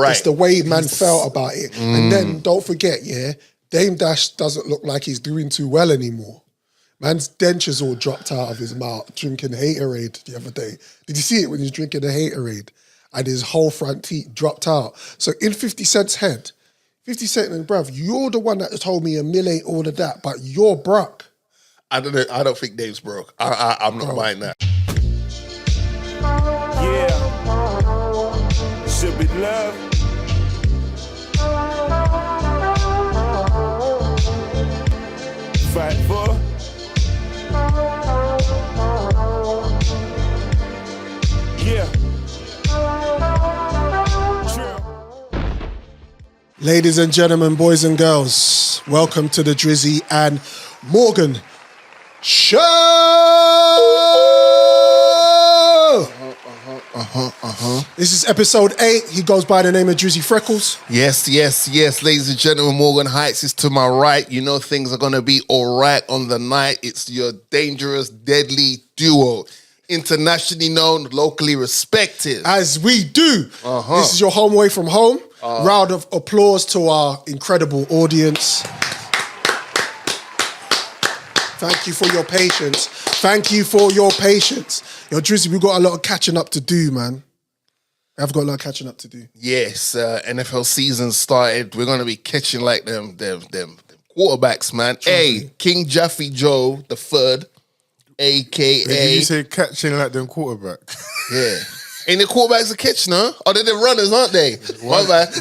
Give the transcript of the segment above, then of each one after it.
right. It's the way man felt about it. And then don't forget, Dame Dash doesn't look like he's doing too well anymore. Man's dentures all dropped out of his mouth drinking Haterade the other day. Did you see it when he was drinking the Haterade? And his whole front teeth dropped out. So in 50 Cent's head, 50 Cent and bruv, you're the one that told me a mill ain't all of that, but you're broke. I don't think Dave's broke. I'm not buying that. Yeah, should be love. Fight for. Yeah. Ladies and gentlemen, boys and girls, welcome to the Drizzy and Morgan Show! This is episode 8. He goes by the name of Drizzy Freckles. Yes. Ladies and gentlemen, Morgan Heights is to my right. You know things are going to be all right on the night. It's your dangerous, deadly duo. Internationally known, locally respected. As we do. This is your home away from home. Round of applause to our incredible audience. Thank you for your patience. Yo, Drizzy, we've got a lot of catching up to do, man. I've got a lot of catching up to do. Yes, NFL season started. We're going to be catching like them quarterbacks, man. Hey, King Jaffe Joe the third, a.k.a. Did you say catching like them quarterbacks? Yeah. Ain't the quarterbacks a catch, no? Oh, they're the runners, aren't they? My bad.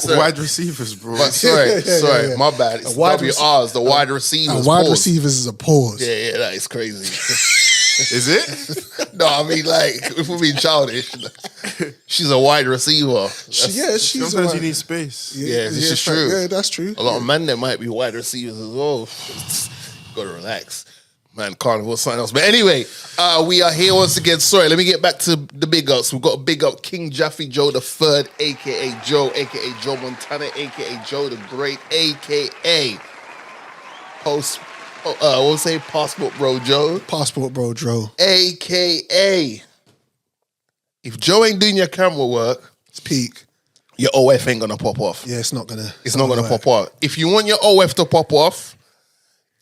Sorry. Wide receivers, bro. But sorry, my bad. It's WRs, the wide receivers. Wide receivers is a pause. Yeah, that is crazy. Is it? No, I mean, like, if we're being childish, she's a wide receiver. She's Sometimes you need space. Yeah, this is true. Yeah, that's true. A lot of men that might be wide receivers as well. Gotta relax. Man, Carnival or something else. But anyway, we are here once again. Sorry, let me get back to the big ups. We've got a big up King Jaffe Joe the third, a.k.a. Joe, a.k.a. Joe Montana, a.k.a. Joe the Great, a.k.a. We'll say Passport Bro Joe. Passport Bro Joe. A.k.a. If Joe ain't doing your camera work, it's peak. Your OF ain't gonna pop off. Yeah, it's not gonna pop off. If you want your OF to pop off,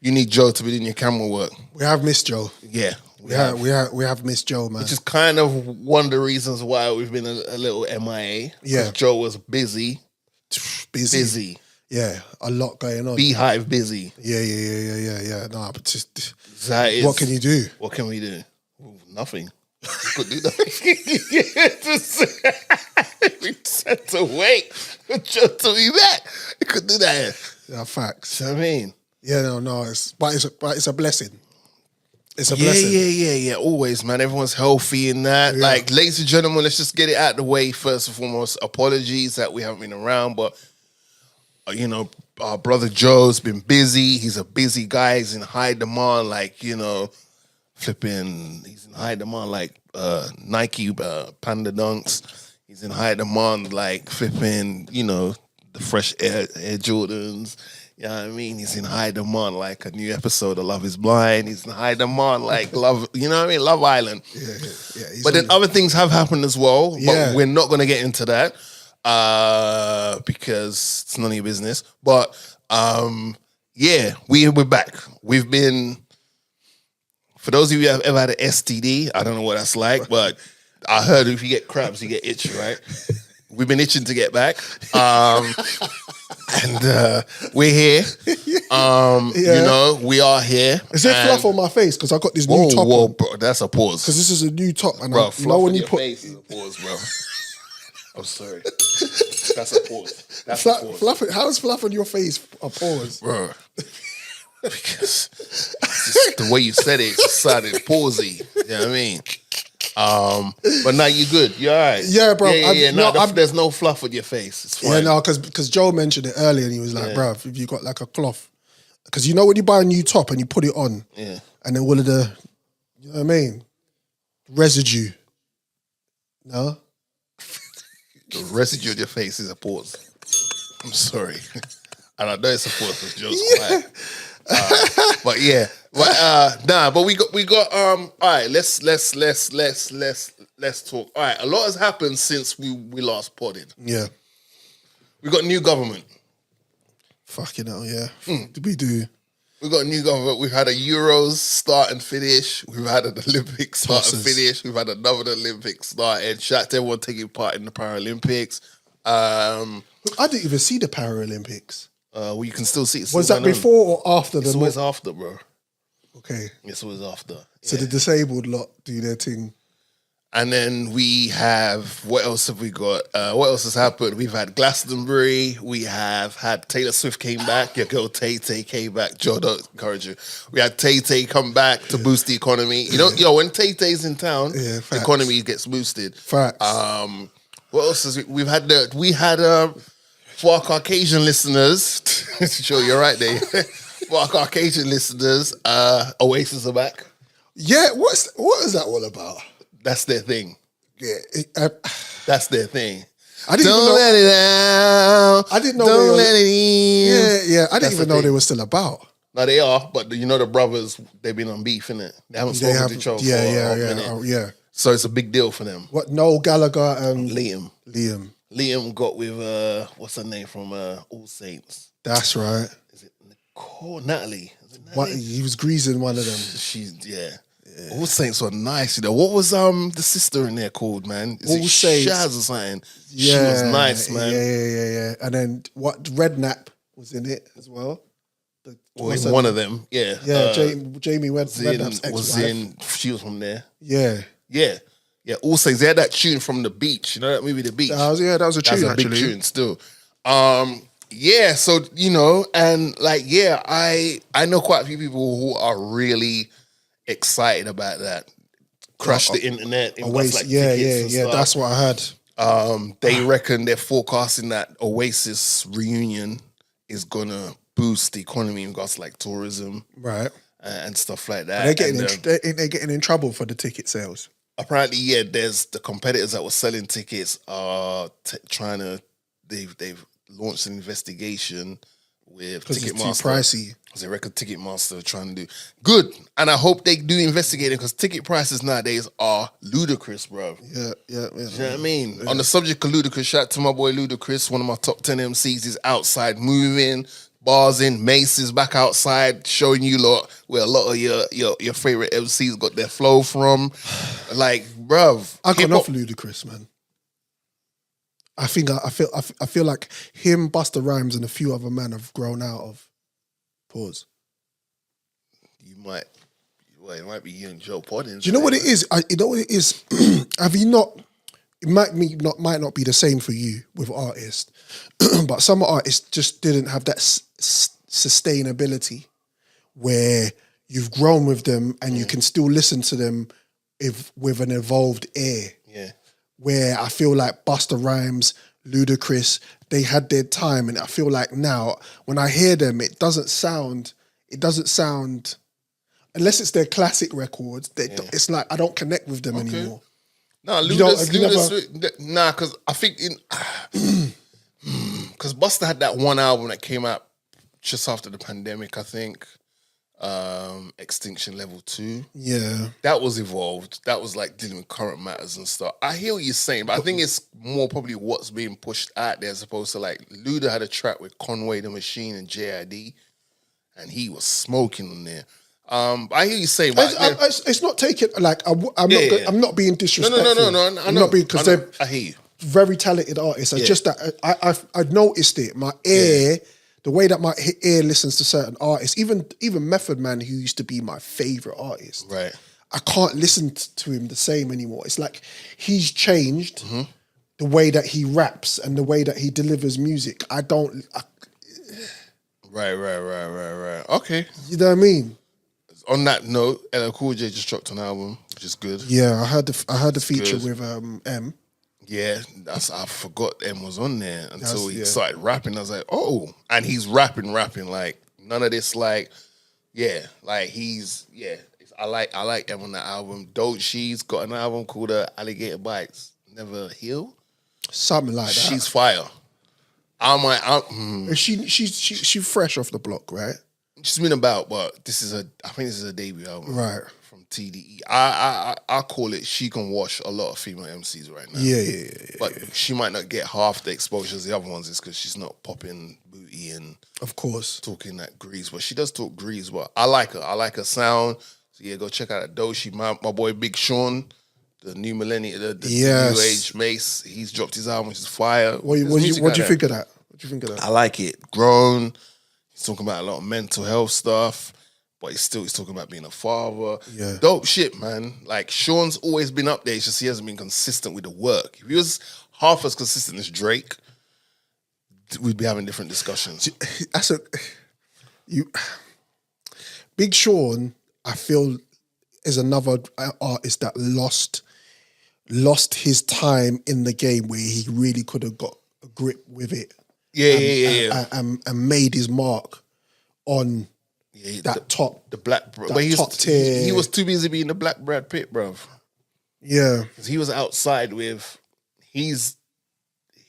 you need Joe to be doing your camera work. We have missed Joe. Yeah. We have missed Joe, man. Which is kind of one of the reasons why we've been a little MIA. Yeah. Joe was busy. Yeah, a lot going on. Beehive busy. Yeah. No, but just what can you do? What can we do? Nothing. We could do nothing. We had to wait for Joe to be back. We could do that. Yeah, facts. You know what I mean? Yeah, no, it's a blessing. It's a blessing. Yeah. Always, man. Everyone's healthy in that. Yeah. Like, ladies and gentlemen, let's just get it out of the way first and foremost. Apologies that we haven't been around, but our brother Joe's been busy. He's a busy guy. He's in high demand, like, he's in high demand like Nike Panda Dunks. He's in high demand like flipping, the fresh Air Jordans. You know what I mean? He's in high demand like a new episode of Love is Blind. He's in high demand like Love, you know what I mean? Love Island. Yeah. But then other things have happened as well. Yeah. But we're not going to get into that because it's none of your business. But we're back. We've been, for those of you who have ever had an STD, I don't know what that's like, but I heard if you get cramps, you get itchy, right? We've been itching to get back. And we're here. We are here. Is there fluff on my face? Because I got this new top on. Bro, that's a pause. Because this is a new top. And bro, fluff when on you your put face is a pause, bro. I'm sorry. That's a pause. That's a pause. How's fluff on your face a pause? Bro. Because just the way you said it sounded pausey. You know what I mean? But now you're good. You're all right. Yeah, bro. There's no fluff with your face. It's fine. Yeah, no, because Joe mentioned it earlier and he was like, bruv, if you got like a cloth. Because when you buy a new top and you put it on, and then all of the, you know what I mean? Residue. No? The residue on your face is a pause. I'm sorry. And I know it's a pause because Joe's quiet. But yeah. But we got all right, let's talk. All right, a lot has happened since we last podded. Yeah. We got new government. Fucking hell, yeah. Did we do? We got a new government. We've had a Euros start and finish. We've had an Olympics start and finish. We've had another Olympics start. And shout out to everyone taking part in the Paralympics. I didn't even see the Paralympics. Well, you can still see it. Was that before or after the? It's always after, bro. Okay. It's always after. So the disabled lot do their thing. And then we have, what else have we got? What else has happened? We've had Glastonbury. We have had Taylor Swift came back. Your girl Tay Tay came back. Joe, don't encourage you. We had Tay Tay come back to boost the economy. You know, when Tay Tay's in town, the economy gets boosted. Facts. What else is we had for our Caucasian listeners, sure you're right there. For our Caucasian listeners, Oasis are back. Yeah, what is that all about? That's their thing. Yeah, That's their thing. I didn't Don't even know, let it out. I didn't know. Don't let it in. Yeah. I didn't That's even the know thing. they were still about. No, they are, but you know the brothers, they've been on beef, innit? They haven't spoken to each other for a minute. Yeah. So it's a big deal for them. What? Noel Gallagher and Liam. Liam got with what's her name from All Saints? That's right. Is it Nicole? Natalie? Is it Natalie? What? He was greasing one of them. She's All Saints were nice, you know. What was the sister in there called, man? Is All it Saints. Shaz or something? She was nice, man. Yeah. And then what? Redknapp was in it as well. Well, in one of them, yeah. Yeah, Jamie Redknapp's ex-wife. She was from there. Yeah. All Saints. They had that tune from The Beach. You know that movie, The Beach? That was a tune, That's a actually. big tune still. So, you know, and like, I know quite a few people who are really excited about that. Crush the internet. Oasis, yeah. That's what I heard. They reckon they're forecasting that Oasis reunion is gonna boost the economy in regards to like tourism, right, and stuff like that. They're getting in trouble for the ticket sales. Apparently, there's the competitors that were selling tickets are trying to. They've launched an investigation with Ticketmaster. It's too pricey. Because they reckon Ticketmaster are trying to do good, and I hope they do investigate it because ticket prices nowadays are ludicrous, bro. Yeah. You know what I mean? Yeah. On the subject of Ludacris, shout out to my boy Ludacris, one of my top 10 MCs. Is outside moving, bars in, Macy's back outside, showing you lot where a lot of your favorite MCs got their flow from. Like, bruv. I got off Ludacris, man. I feel like him, Busta Rhymes, and a few other men have grown out of. Pause. It might be you and Joe Podden. Do you know what it is? You know what it is? Have you not? It might not be the same for you with artists, but some artists just didn't have that sustainability where you've grown with them and you can still listen to them with an evolved ear. Yeah. Where I feel like Busta Rhymes, Ludacris, they had their time, and I feel like now when I hear them, it doesn't sound, unless it's their classic records. It's like I don't connect with them anymore. No, because I think because Busta had that one album that came out just after the pandemic, I think. Extinction Level 2. Yeah. That was evolved. That was like dealing with current matters and stuff. I hear what you're saying, but I think it's more probably what's being pushed out there as opposed to like Luda had a track with Conway the Machine and JID, and he was smoking on there. I hear you saying, but it's not taken like I'm not being disrespectful. No. I'm not being because they're I hear you. Very talented artists. It's just that I've noticed it. My ear, the way that my ear listens to certain artists, even Method Man, who used to be my favorite artist, right? I can't listen to him the same anymore. It's like he's changed the way that he raps and the way that he delivers music. Right. Okay. You know what I mean? On that note, LL Cool J just dropped an album, which is good. Yeah, I heard the feature with M. Yeah, I forgot M was on there until he started rapping. I was like, oh, and he's rapping like none of this like, I like M on that album. Doechi's got an album called Alligator Bites Never Heal, something like that. She's fire. She's She fresh off the block, right? she's been about, but I think this is a debut album. Right. From TDE. I call it she can wash a lot of female MCs right now. Yeah. But she might not get half the exposure as the other ones is because she's not popping booty and Of course. talking that grease. But she does talk grease, but I like her. I like her sound. So yeah, go check out that Doshi. My boy Big Sean, the new millennium, the new age Mace, he's dropped his album, which is fire. What do you think of that? What do you think of that? I like it. Grown. He's talking about a lot of mental health stuff, but he's talking about being a father. Yeah. Dope shit, man. Like, Sean's always been up there. It's just he hasn't been consistent with the work. If he was half as consistent as Drake, we'd be having different discussions. Big Sean, I feel, is another artist that lost his time in the game where he really could have got a grip with it. Yeah. And made his mark on that top tier. He was too busy being the Black Brad Pitt, bruv. Yeah. Because he was outside with his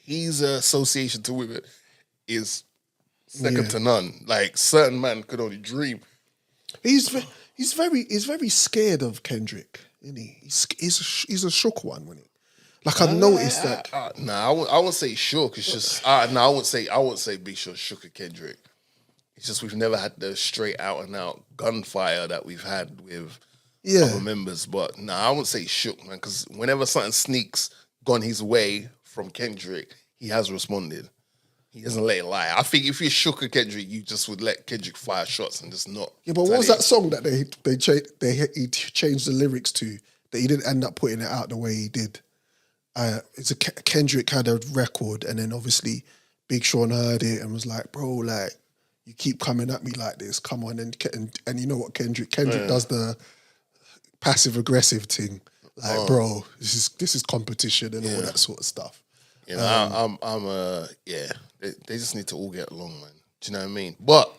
association to women is second to none. Like, certain man could only dream. He's very scared of Kendrick, isn't he? He's a shook one, isn't he? Like, I've noticed that. I wouldn't say shook. It's just I wouldn't say Big Sean shook at Kendrick. It's just we've never had the straight out and out gunfire that we've had with other members. But I wouldn't say shook, man. Because whenever something sneaks gone his way from Kendrick, he has responded. He doesn't let it lie. I think if you shook at Kendrick, you just would let Kendrick fire shots and just not. Yeah, but what was that song that he changed the lyrics to that he didn't end up putting it out the way he did? It's a Kendrick had a record, and then obviously Big Sean heard it and was like, "Bro, like you keep coming at me like this. Come on!" And you know what Kendrick does the passive aggressive thing, like, "Bro, this is competition and all that sort of stuff." You know, They just need to all get along, man. Do you know what I mean? But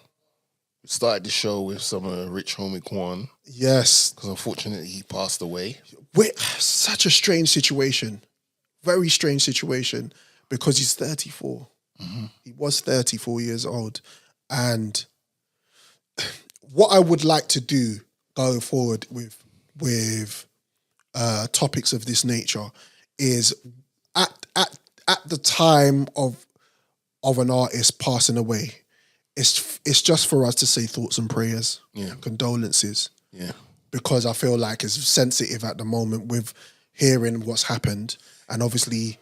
we started the show with some rich homie Quan. Yes, because unfortunately he passed away. Such a strange situation. Very strange situation because he's 34. Mm-hmm. He was 34 years old. And what I would like to do going forward with topics of this nature is at the time of an artist passing away, it's just for us to say thoughts and prayers, condolences. Yeah. Because I feel like it's sensitive at the moment with hearing what's happened and obviously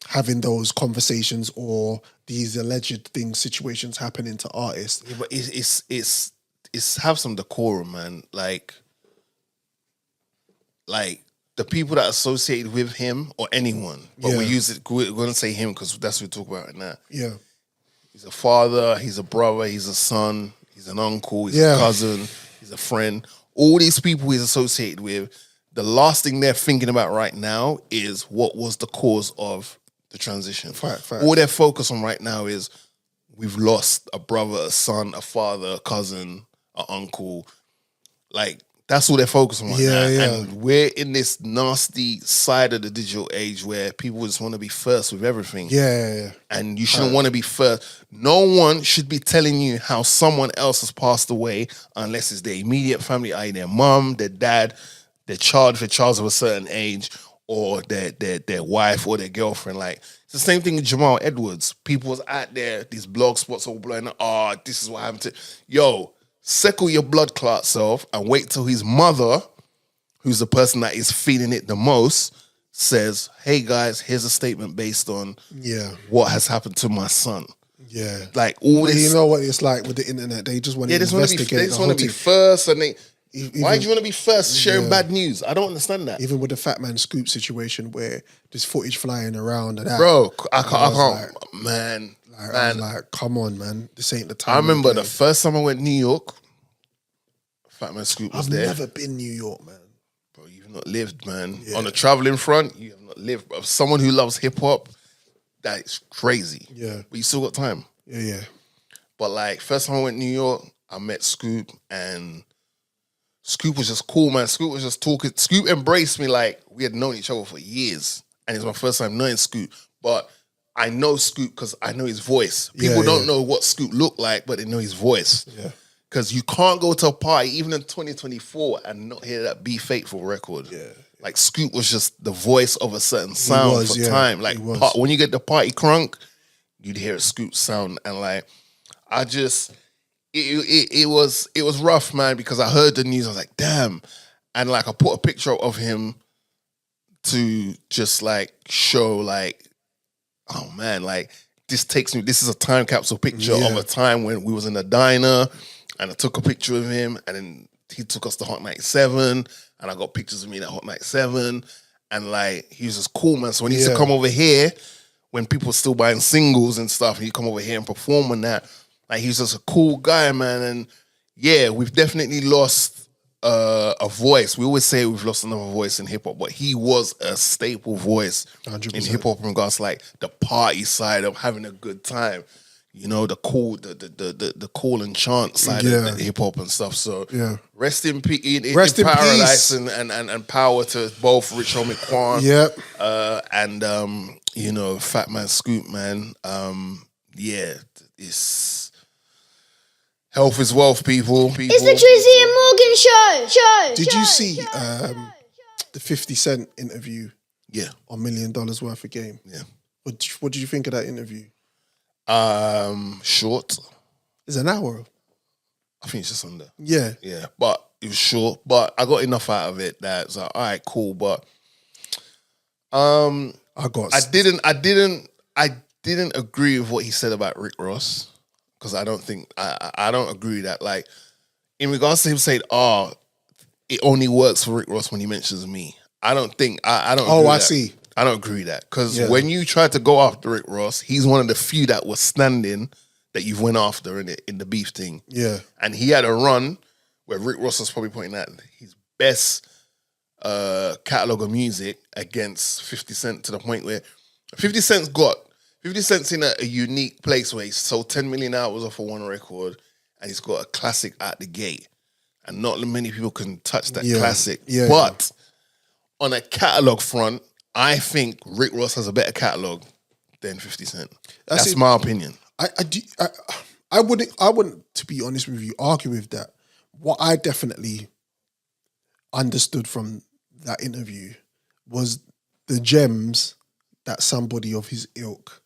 having those conversations or these alleged situations happening to artists. Yeah, but it's have some decorum, man. Like the people that are associated with him or anyone, but we're going to say him because that's what we talk about right now. Yeah. He's a father, he's a brother, he's a son, he's an uncle, he's a cousin, he's a friend. All these people he's associated with, the last thing they're thinking about right now is what was the cause of the transition. Fact. All they're focused on right now is we've lost a brother, a son, a father, a cousin, an uncle. Like, that's all they're focused on right now. And we're in this nasty side of the digital age where people just want to be first with everything. Yeah. And you shouldn't want to be first. No one should be telling you how someone else has passed away unless it's their immediate family, i.e. their mum, their dad, their child, if their child's of a certain age, or their wife or their girlfriend. Like, it's the same thing with Jamal Edwards. People was out there, these blog spots all blowing up, this is what happened to... Yo, settle your blood clot self and wait till his mother, who's the person that is feeling it the most, says, hey guys, here's a statement based on what has happened to my son. Yeah. Like, all this... You know what it's like with the internet? They just want to investigate. They just want to be first, and they... Why do you want to be first sharing bad news? I don't understand that. Even with the Fat Man Scoop situation where there's footage flying around and that. Bro, I can't, man. I was like, come on, man. This ain't the time. I remember the first time I went to New York, Fat Man Scoop was there. I've never been New York, man. Bro, you've not lived, man. Yeah. On the traveling front, you have not lived. Bro. Someone who loves hip hop, that is crazy. Yeah. But you still got time. Yeah. But like, first time I went to New York, I met Scoop, and Scoop was just cool, man. Scoop was just talking. Scoop embraced me like we had known each other for years. And it's my first time knowing Scoop. But I know Scoop because I know his voice. People don't know what Scoop looked like, but they know his voice. Yeah. Because you can't go to a party, even in 2024, and not hear that Be Faithful record. Yeah. Like, Scoop was just the voice of a certain sound was, for yeah, time. Like, he was. when you get the party crunk, you'd hear a Scoop sound. And, like, I just... It was rough, man, because I heard the news. I was like, damn. And, like, I put a picture of him to just, like, show, like, oh, man, like, this is a time capsule picture of a time when we was in a diner, and I took a picture of him, and then he took us to Hot 97, and I got pictures of me at Hot 97, and, like, he was just cool, man. So when he used to come over here, when people were still buying singles and stuff, and he'd come over here and perform on that, like, he was just a cool guy, man. And, yeah, we've definitely lost a voice. We always say we've lost another voice in hip hop, but he was a staple voice 100%. in hip hop in regards to, like, the party side of having a good time. You know, the cool, the call and chant side of hip hop and stuff. So rest in peace, Rest in paradise, peace. and power to both Rich Homie Quan, and you know, Fat Man Scoop, man. It's health is wealth, people. It's the Drizzy Morgan show. Did you see the 50 Cent interview? Yeah. On $1 Million Worth of Game. Yeah. What did you think of that interview? Short. It's an hour. I think it's just under. Yeah. Yeah, but it was short, but I got enough out of it that it's like, all right, cool. But I didn't agree with what he said about Rick Ross, because I don't think I don't agree that, like, in regards to him saying, it only works for Rick Ross when he mentions me. I don't think I don't. Oh, I that. see. I don't agree with that, because when you tried to go after Rick Ross, he's one of the few that was standing that you've went after in the beef thing. Yeah. And he had a run where Rick Ross was probably pointing at his best catalog of music against 50 Cent, to the point where 50 Cent's in a unique place where he's sold 10 million hours off of one record, and he's got a classic out the gate. And not many people can touch that classic. Yeah, but on a catalog front, I think Rick Ross has a better catalog than 50 Cent. That's my opinion. I wouldn't, to be honest with you, argue with that. What I definitely understood from that interview was the gems that somebody of his ilk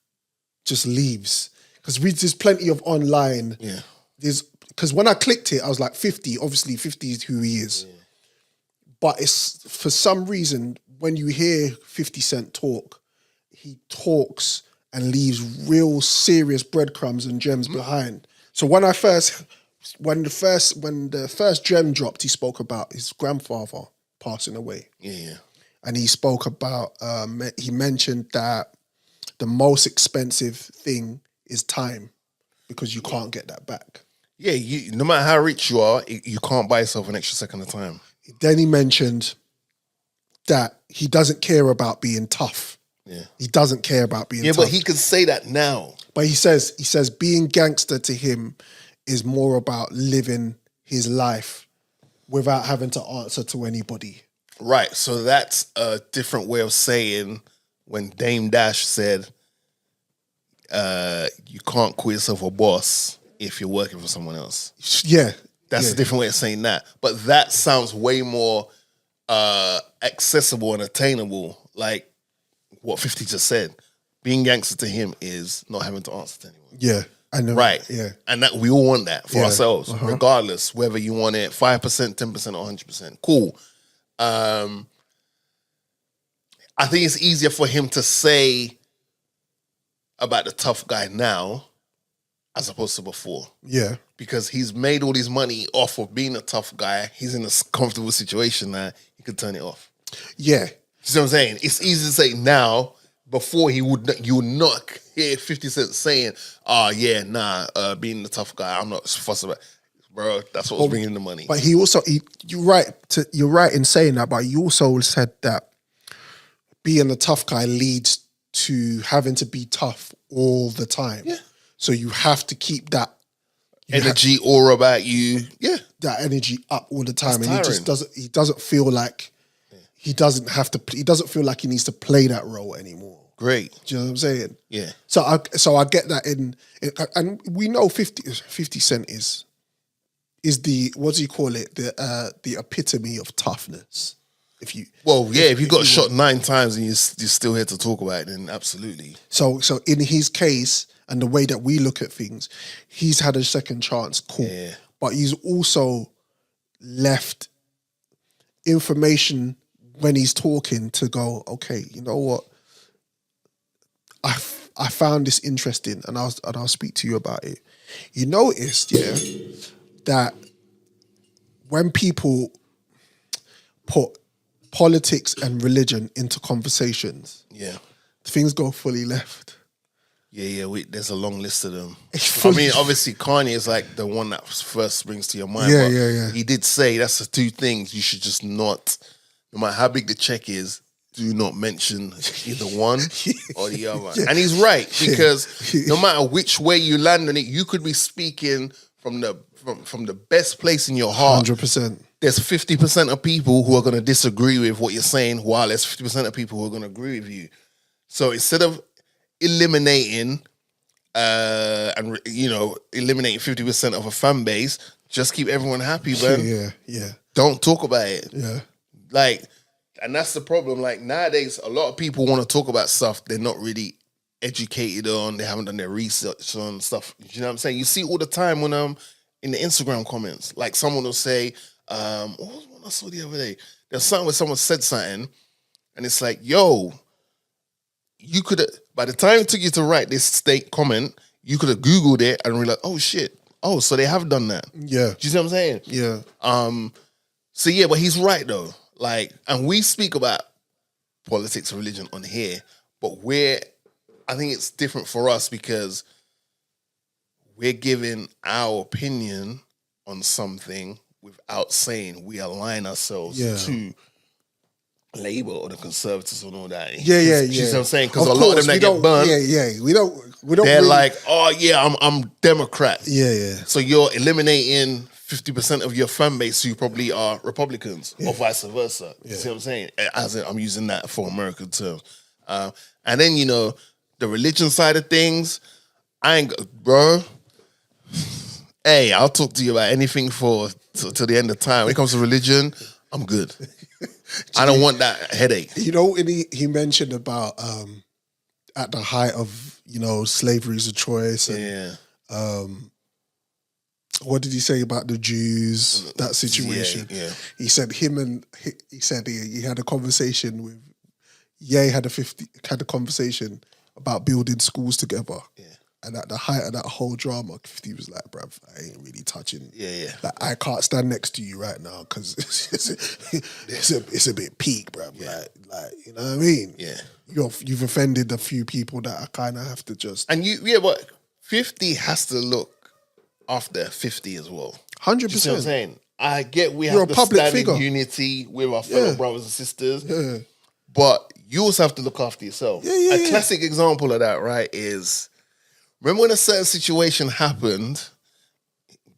just leaves. Because there's plenty of online. Yeah. Because when I clicked it, I was like, 50, obviously 50 is who he is. Yeah. But it's, for some reason, when you hear 50 Cent talk, he talks and leaves real serious breadcrumbs and gems behind. So when the first gem dropped, he spoke about his grandfather passing away. Yeah. And he spoke about, he mentioned that the most expensive thing is time, because you can't get that back. Yeah, no matter how rich you are, you can't buy yourself an extra second of time. Then he mentioned that he doesn't care about being tough. Yeah. He doesn't care about being tough. Yeah, but he could say that now. But he says being gangster to him is more about living his life without having to answer to anybody. Right. So that's a different way of saying when Dame Dash said, you can't call yourself a boss if you're working for someone else. Yeah. That's a different way of saying that. But that sounds way more accessible and attainable, like what 50 just said. Being gangster to him is not having to answer to anyone. Yeah. I know. Right. Yeah. And that we all want that for ourselves, regardless, whether you want it 5%, 10%, or 100%. Cool. I think it's easier for him to say about the tough guy now as opposed to before. Yeah. Because he's made all his money off of being a tough guy. He's in a comfortable situation now. He could turn it off. Yeah. You see what I'm saying? It's easy to say now. Before you would not hear 50 Cent saying, being the tough guy, I'm not fussed about it. Bro, that's what was bringing the money. But you're right in saying that, but you also said that being a tough guy leads to having to be tough all the time. Yeah. So you have to keep that energy aura about you. Yeah. That energy up all the time. That's and tiring. he doesn't feel like he doesn't feel like he needs to play that role anymore. Great. Do you know what I'm saying? Yeah. So I get that and we know 50 Cent is is the, what do you call it? The epitome of toughness. If you got shot 9 times and you're still here to talk about it, then absolutely. So in his case and the way that we look at things, he's had a second chance, cool. Yeah. But he's also left information when he's talking to go, okay, you know what? I found this interesting, and I'll speak to you about it. You noticed, that when people put politics and religion into conversations, things go fully left. There's a long list of them. Fully, I mean, obviously, Kanye is like the one that first springs to your mind. Yeah, but yeah. He did say that's the 2 things you should just not, no matter how big the check is, do not mention either one or the other. Yeah. And he's right, because no matter which way you land on it, you could be speaking from the best place in your heart. 100%. There's 50% of people who are going to disagree with what you're saying, while there's 50% of people who are going to agree with you. So instead of eliminating eliminating 50% of a fan base, just keep everyone happy, man. Yeah. Don't talk about it. Yeah. Like, and that's the problem. Like, nowadays, a lot of people want to talk about stuff they're not really educated on. They haven't done their research on stuff. You know what I'm saying? You see all the time when in the Instagram comments, like someone will say, what was one I saw the other day? There's something where someone said something, and it's like, yo, you could have, by the time it took you to write this comment, you could have Googled it and realized, oh shit, oh, so they have done that. Yeah. Do you see what I'm saying? Yeah. So yeah, but he's right though. Like, and we speak about politics and religion on here, but I think it's different for us because we're giving our opinion on something without saying we align ourselves to Labour or the Conservatives and all that. Yeah. You see what I'm saying? Because a lot of them that get burned, we don't. they're really, like, oh yeah, I'm Democrat. Yeah. So you're eliminating 50% of your fan base who probably are Republicans or vice versa. You see what I'm saying? As I'm using that for American terms. And then, the religion side of things, bro. Hey, I'll talk to you about anything till the end of time. When it comes to religion, I'm good. I don't want that headache. And he mentioned about at the height of, slavery's a choice. And, what did he say about the Jews, that situation? Yeah. He said he had a conversation with, had a conversation about building schools together. Yeah. And at the height of that whole drama, 50 was like, bruv, I ain't really touching. Yeah. Like, I can't stand next to you right now because it's a bit peak, bruv. Yeah. Like, you know what I mean? Yeah. You've offended a few people that I kind of have to just... And but 50 has to look after 50 as well. 100%. You see what I'm saying? I get we You're have a to public stand figure. in unity with our fellow brothers and sisters. Yeah. But you also have to look after yourself. A classic example of that, right, is... Remember when a certain situation happened,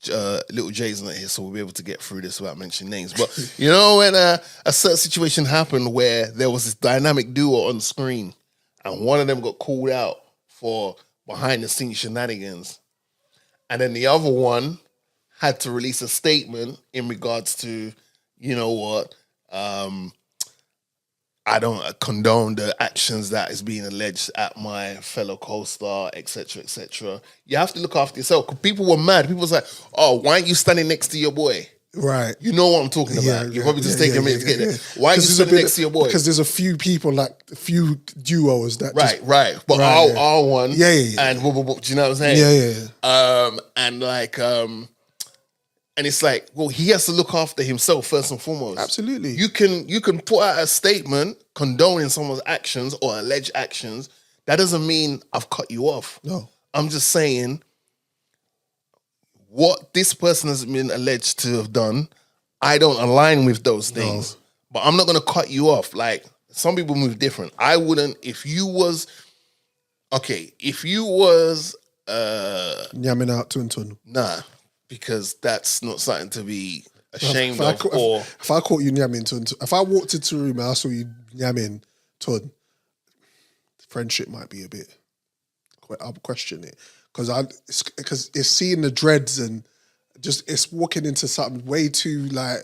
Little J's not here, so we'll be able to get through this without mentioning names. But when a certain situation happened where there was this dynamic duo on screen and one of them got called out for behind-the-scenes shenanigans, and then the other one had to release a statement in regards to, I don't condone the actions that is being alleged at my fellow co-star, etc., etc. You have to look after yourself. 'Cause people were mad. People was like, "Oh, why aren't you standing next to your boy?" Right. You know what I'm talking about. You're probably just taking a minute to get there. Why are you standing next to your boy? Because there's a few people, like a few duos that right. But our one, and do you know what I'm saying? Yeah. And it's like, well, he has to look after himself first and foremost. Absolutely. You can put out a statement condoning someone's actions or alleged actions. That doesn't mean I've cut you off. No. I'm just saying what this person has been alleged to have done, I don't align with those things. No. But I'm not going to cut you off. Like, some people move different. I wouldn't, if you was yamming out tun. Nah. Because that's not something to be ashamed of. If I caught you yamming tun, if I walked into a room and I saw you yamming tun, friendship might be a bit. I'll question it because it's seeing the dreads and just it's walking into something way too like,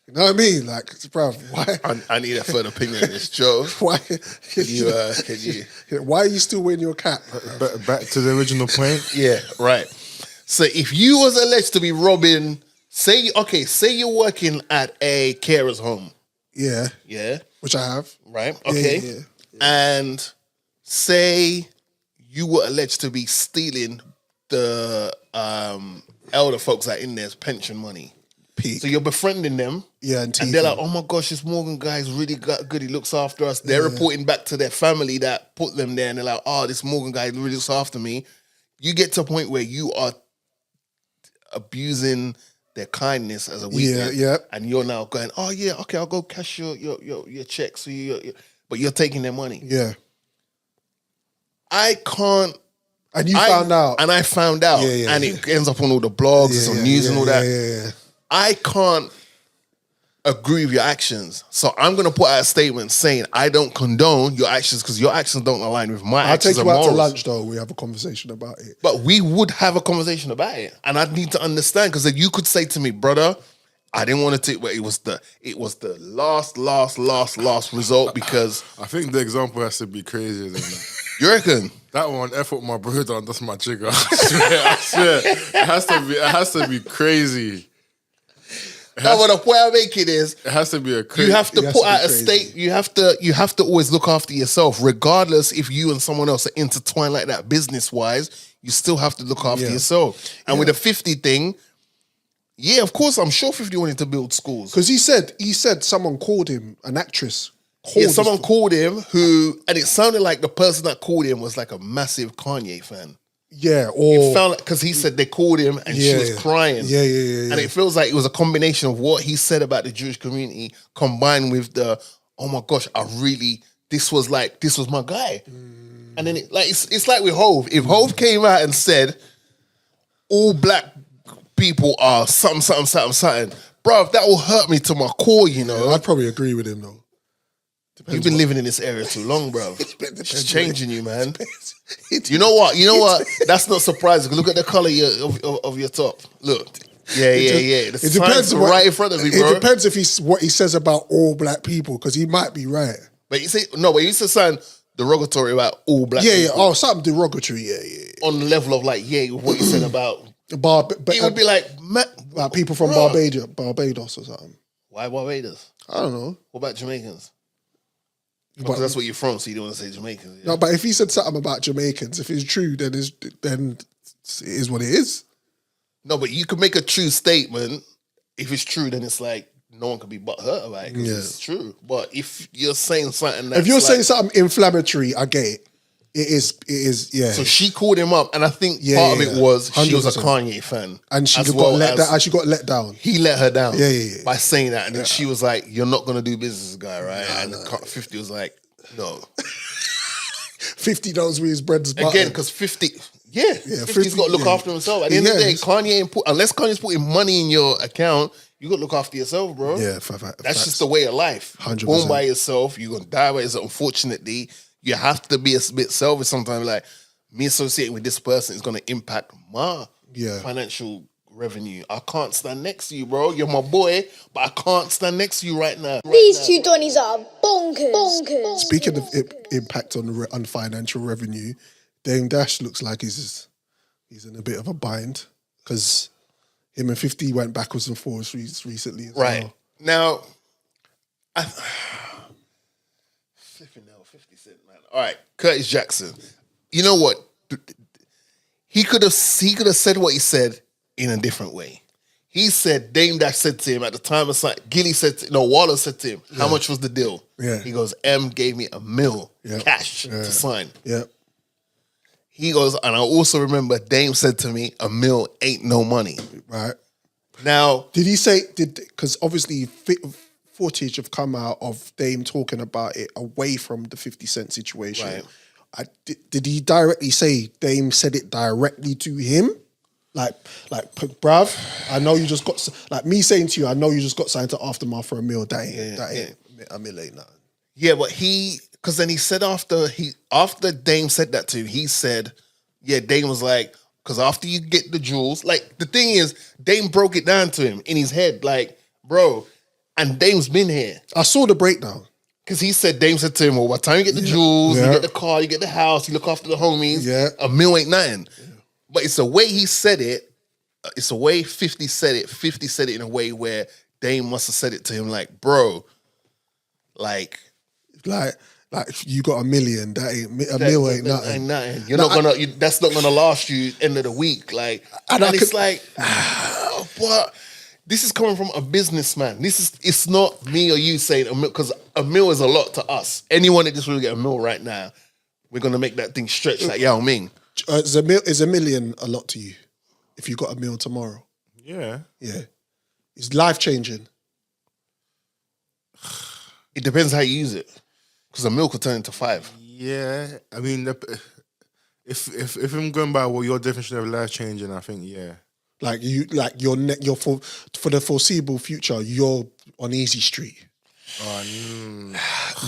you know what I mean? Like, bruv, why? I need a further opinion on this, Joe. Why? Can you? Why are you still wearing your cap? Back to the original point. Yeah, right. So if you was alleged to be robbing, say you're working at a carer's home. Yeah, Yeah. which I have. Right. Yeah, Okay. yeah. And say you were alleged to be stealing the elder folks that are in there's pension money. Peak. So you're befriending them. Yeah, and they're like, oh my gosh, this Morgan guy's really good. He looks after us. They're reporting back to their family that put them there, and they're like, oh, this Morgan guy really looks after me. You get to a point where you are abusing their kindness as a weakness. Yeah. And you're now going, oh yeah, okay, I'll go cash your checks. So but you're taking their money. Yeah. I can't. And you found out. And I found out. Yeah, and it ends up on all the blogs, it's on news and all that. Yeah. I can't agree with your actions. So I'm going to put out a statement saying I don't condone your actions because your actions don't align with my I'll actions take you and out to morals. lunch though. We have a conversation about it. But we would have a conversation about it. And I'd need to understand because then you could say to me, brother, I didn't want to take, but it was the last result because I think the example has to be crazier than that. you reckon? That one, F what my bro done, that's my jigger. I swear. It has to be crazy. No, but the point I make it is It has to be a crazy. you have to It has put to be out a crazy. state. You have to always look after yourself, regardless if you and someone else are intertwined like that business wise. You still have to look after Yeah. yourself. And with the 50 thing, yeah, of course, I'm sure 50 wanted to build schools. Because he said someone called him, an actress. Yeah, someone called him and it sounded like the person that called him was like a massive Kanye fan. Yeah, It felt like because he said they called him and she was crying. Yeah. And it feels like it was a combination of what he said about the Jewish community combined with the, oh my gosh, this was my guy. And then it's like with Hove. If Hove came out and said all black people are something, bruv, that will hurt me to my core, you know. I'd probably agree with him though. You've been living in this area too long, bro. It's changing you, man. It- You know what? That's not surprising. Look at the color of your top. Look. Yeah. The It depends sign's on what- right in front of me, bro. It depends if what he says about all black people, because he might be right. But you say but he used to sound derogatory about all black Yeah. people. Oh, something derogatory. Yeah. On the level of like, what you said about. It would be like, like people from bro. Barbados or something. Why Barbados? I don't know. What about Jamaicans? Because that's what you're from, so you don't want to say Jamaicans. Yeah? No, but if he said something about Jamaicans, if it's true, then it is what it is. No, but you could make a true statement. If it's true, then it's like no one can be butthurt about it because it's true. But if you're saying something that's If you're like, saying something inflammatory, I get it. It is, yeah. so she called him up, and I think part of it was she was a 100%. Kanye fan, And she as got well let as down. And she got let down. He let her down, Yeah. by saying that, and then she was like, "You're not gonna do business, guy, right?" And 50 was like, "No." 50 knows where his bread's buttered. Again, because 50, 50's got to look after himself. At the end of the day, Kanye unless Kanye's putting money in your account, you got to look after yourself, bro. Yeah, That's just the way of life. 100%. Born by yourself, you're gonna die by yourself. Unfortunately, you have to be a bit selfish sometimes. Like me associating with this person is gonna impact my financial revenue. I can't stand next to you, bro. You're my boy, but I can't stand next to you right now. These two Donnies are bonkers. Speaking of impact on financial revenue, Dame Dash looks like he's in a bit of a bind because him and 50 went backwards and forwards recently as well. Now, flipping now, 50 Cent, man. All right, Curtis Jackson. You know what? He could have said what he said in a different way. He said, Dame Dash said to him at the time of sign, Wallo said to him, how much was the deal? Yeah. He goes, M gave me $1 million cash to sign. Yeah. He goes, and I also remember Dame said to me, $1 million ain't no money. Right. Now, Did he say, because obviously footage have come out of Dame talking about it away from the 50 Cent situation. Right. Did he directly say Dame said it directly to him? Like, bruv, I know you just got, like me saying to you, I know you just got signed to Aftermath for $1 million. That ain't $1 million, nothing. yeah, but because then he said after Dame said that to him, he said, Dame was like, Because after you get the jewels, like the thing is, Dame broke it down to him in his head, like, bro, and Dame's been here. I saw the breakdown. Because Dame said to him, well, by the time you get the jewels, you get the car, you get the house, you look after the homies, a meal ain't nothing. Yeah. But it's the way he said it, it's the way 50 said it. 50 said it in a way where Dame must have said it to him like, bro, like you got $1 million, that ain't a meal ain't nothing. Ain't nothing. You're not gonna. That's not gonna last you end of the week. Like, and it's like, what? This is coming from a businessman. It's not me or you saying a meal, because a meal is a lot to us. Anyone that just want to get a meal right now, we're gonna make that thing stretch like Yao Ming. Is $1 million a lot to you if you got a meal tomorrow? Yeah. It's life changing. It depends how you use it. Because a meal could turn into 5. Yeah, I mean, if I'm going by what your definition of life changing, I think Like you're for the foreseeable future, you're on easy street.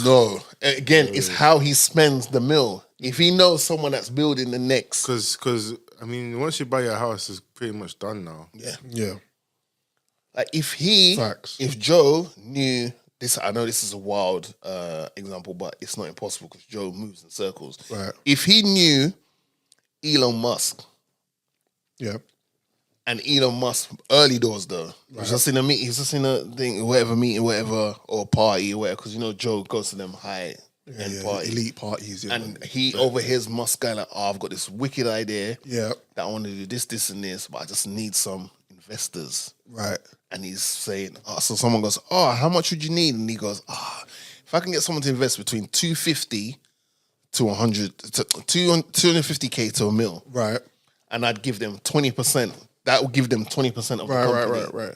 No, again, it's how he spends the meal. If he knows someone that's building the next, because I mean, once you buy your house, it's pretty much done now. Yeah. Like if Joe knew. I know this is a wild example, but it's not impossible because Joe moves in circles. Right. If he knew Elon Musk, and Elon Musk early doors though, he was just in a meeting, he was just in a thing, whatever, or party or whatever, because you know Joe goes to them high end parties, elite parties, and he overhears Musk guy like, "Oh, I've got this wicked idea, that I want to do this, and this, but I just need some investors." Right. And he's saying, so someone goes, how much would you need? And he goes, if I can get someone to invest between 250 to 100, to 250K to $1 million. Right. And I'd give them 20%. That would give them 20% of the company. Right.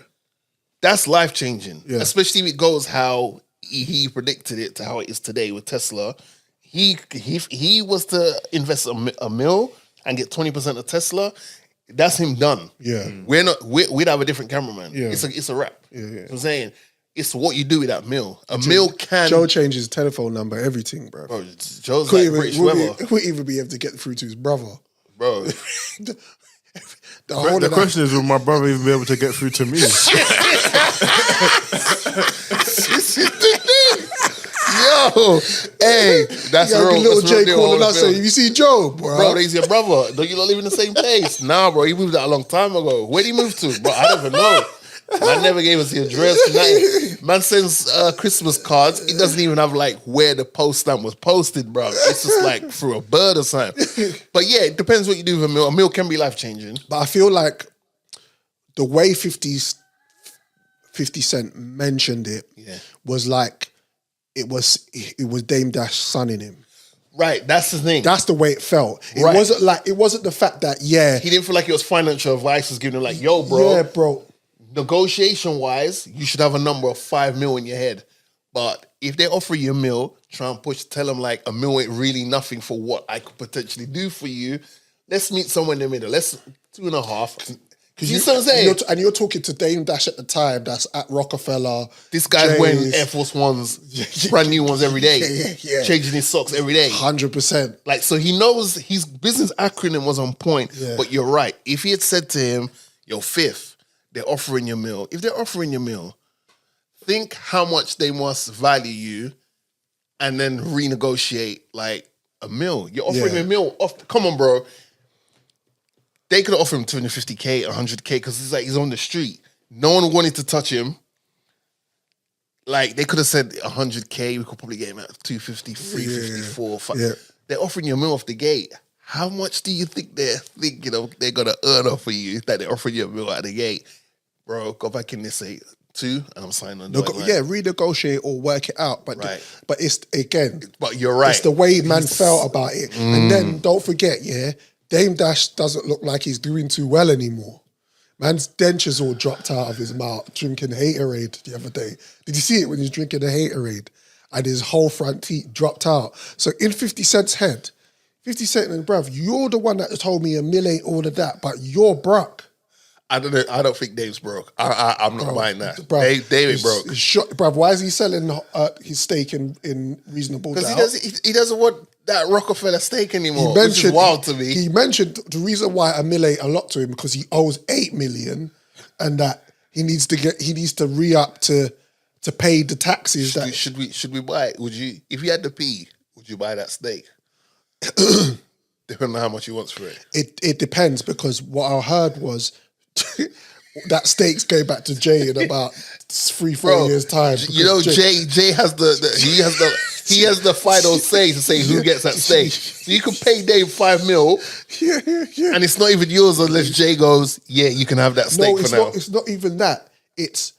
That's life-changing. Yeah. Especially if it goes how he predicted it to how it is today with Tesla. He was to invest a mil and get 20% of Tesla. That's him done. Yeah. We'd have a different cameraman. Yeah. It's a wrap. Yeah. You know what I'm saying? It's what you do with that meal. A meal can... Joe changes his telephone number, everything, bro. Joe's like British weather. He wouldn't even be able to get through to his brother. Bro. The question is, will my brother even be able to get through to me? This is the thing. Yo, hey, that's real. Little that's Jay real calling us saying, "You see Joe, bro? He's your brother. Don't you not live in the same place?" Nah, bro, he moved out a long time ago. Where'd he move to, bro? I don't even know. Man never gave us the address. Nothing. Man sends Christmas cards. He doesn't even have like where the post stamp was posted, bro. It's just like through a bird or something. But yeah, it depends what you do with a meal. A meal can be life changing. But I feel like the way 50 Cent mentioned it was like it was Dame Dash sonning him. Right, that's the thing. That's the way it felt. It wasn't the fact that he didn't feel like it was financial advice was giving him like, yo, bro. Yeah, bro. Negotiation wise, you should have a number of 5 mil in your head. But if they offer you a mil, try and tell them like $1 million ain't really nothing for what I could potentially do for you. Let's meet somewhere in the middle. Let's 2.5. Because you see what I'm saying? And you're talking to Dame Dash at the time that's at Rockefeller. This guy's wearing Air Force Ones, brand new ones every day. Yeah. Changing his socks every day. 100%. Like, so he knows his business acronym was on point. Yeah. But you're right. If he had said to him, yo, fifth, they're offering your meal. If they're offering your meal, think how much they must value you and then renegotiate like a meal. You're offering a meal. Come on, bro. They could have offered him 250K, 100K because he's on the street. No one wanted to touch him. Like, they could have said 100K. We could probably get him at 250, 350, 450. Yeah. They're offering you a meal off the gate. How much do you think they're thinking they're going to earn off of you that they're offering you a meal at the gate? Bro, go back in there, say 2, and I'm signing on. Renegotiate or work it out. But but it's, again... But you're right. It's the way man felt about it. And then, don't forget, Dame Dash doesn't look like he's doing too well anymore. Man's dentures all dropped out of his mouth drinking Haterade the other day. Did you see it when he was drinking the Haterade? And his whole front teeth dropped out. So in 50 Cent's head, 50 Cent and bruv, you're the one that told me $1 million ain't all of that, but you're broke. I don't think Dave's broke. I'm not buying that. Bruv, Dave ain't broke. Bruv, why is he selling his stake in Reasonable Doubt? Because he doesn't want that Rockefeller stake anymore, which is wild to me. He mentioned the reason why a mil ain't a lot to him because he owes 8 million, and that he needs to re-up to pay the taxes. Should we buy it? Would you, if you had the P, would you buy that stake? Depending on how much he wants for it. It depends, because what I heard was that stake's going back to Jay in about 3-4 years time. You know, Jay has he has the final say to say who gets that stake. So you can pay Dave 5 mil, and it's not even yours unless Jay goes, yeah, you can have that stake for now. It's not even that. It's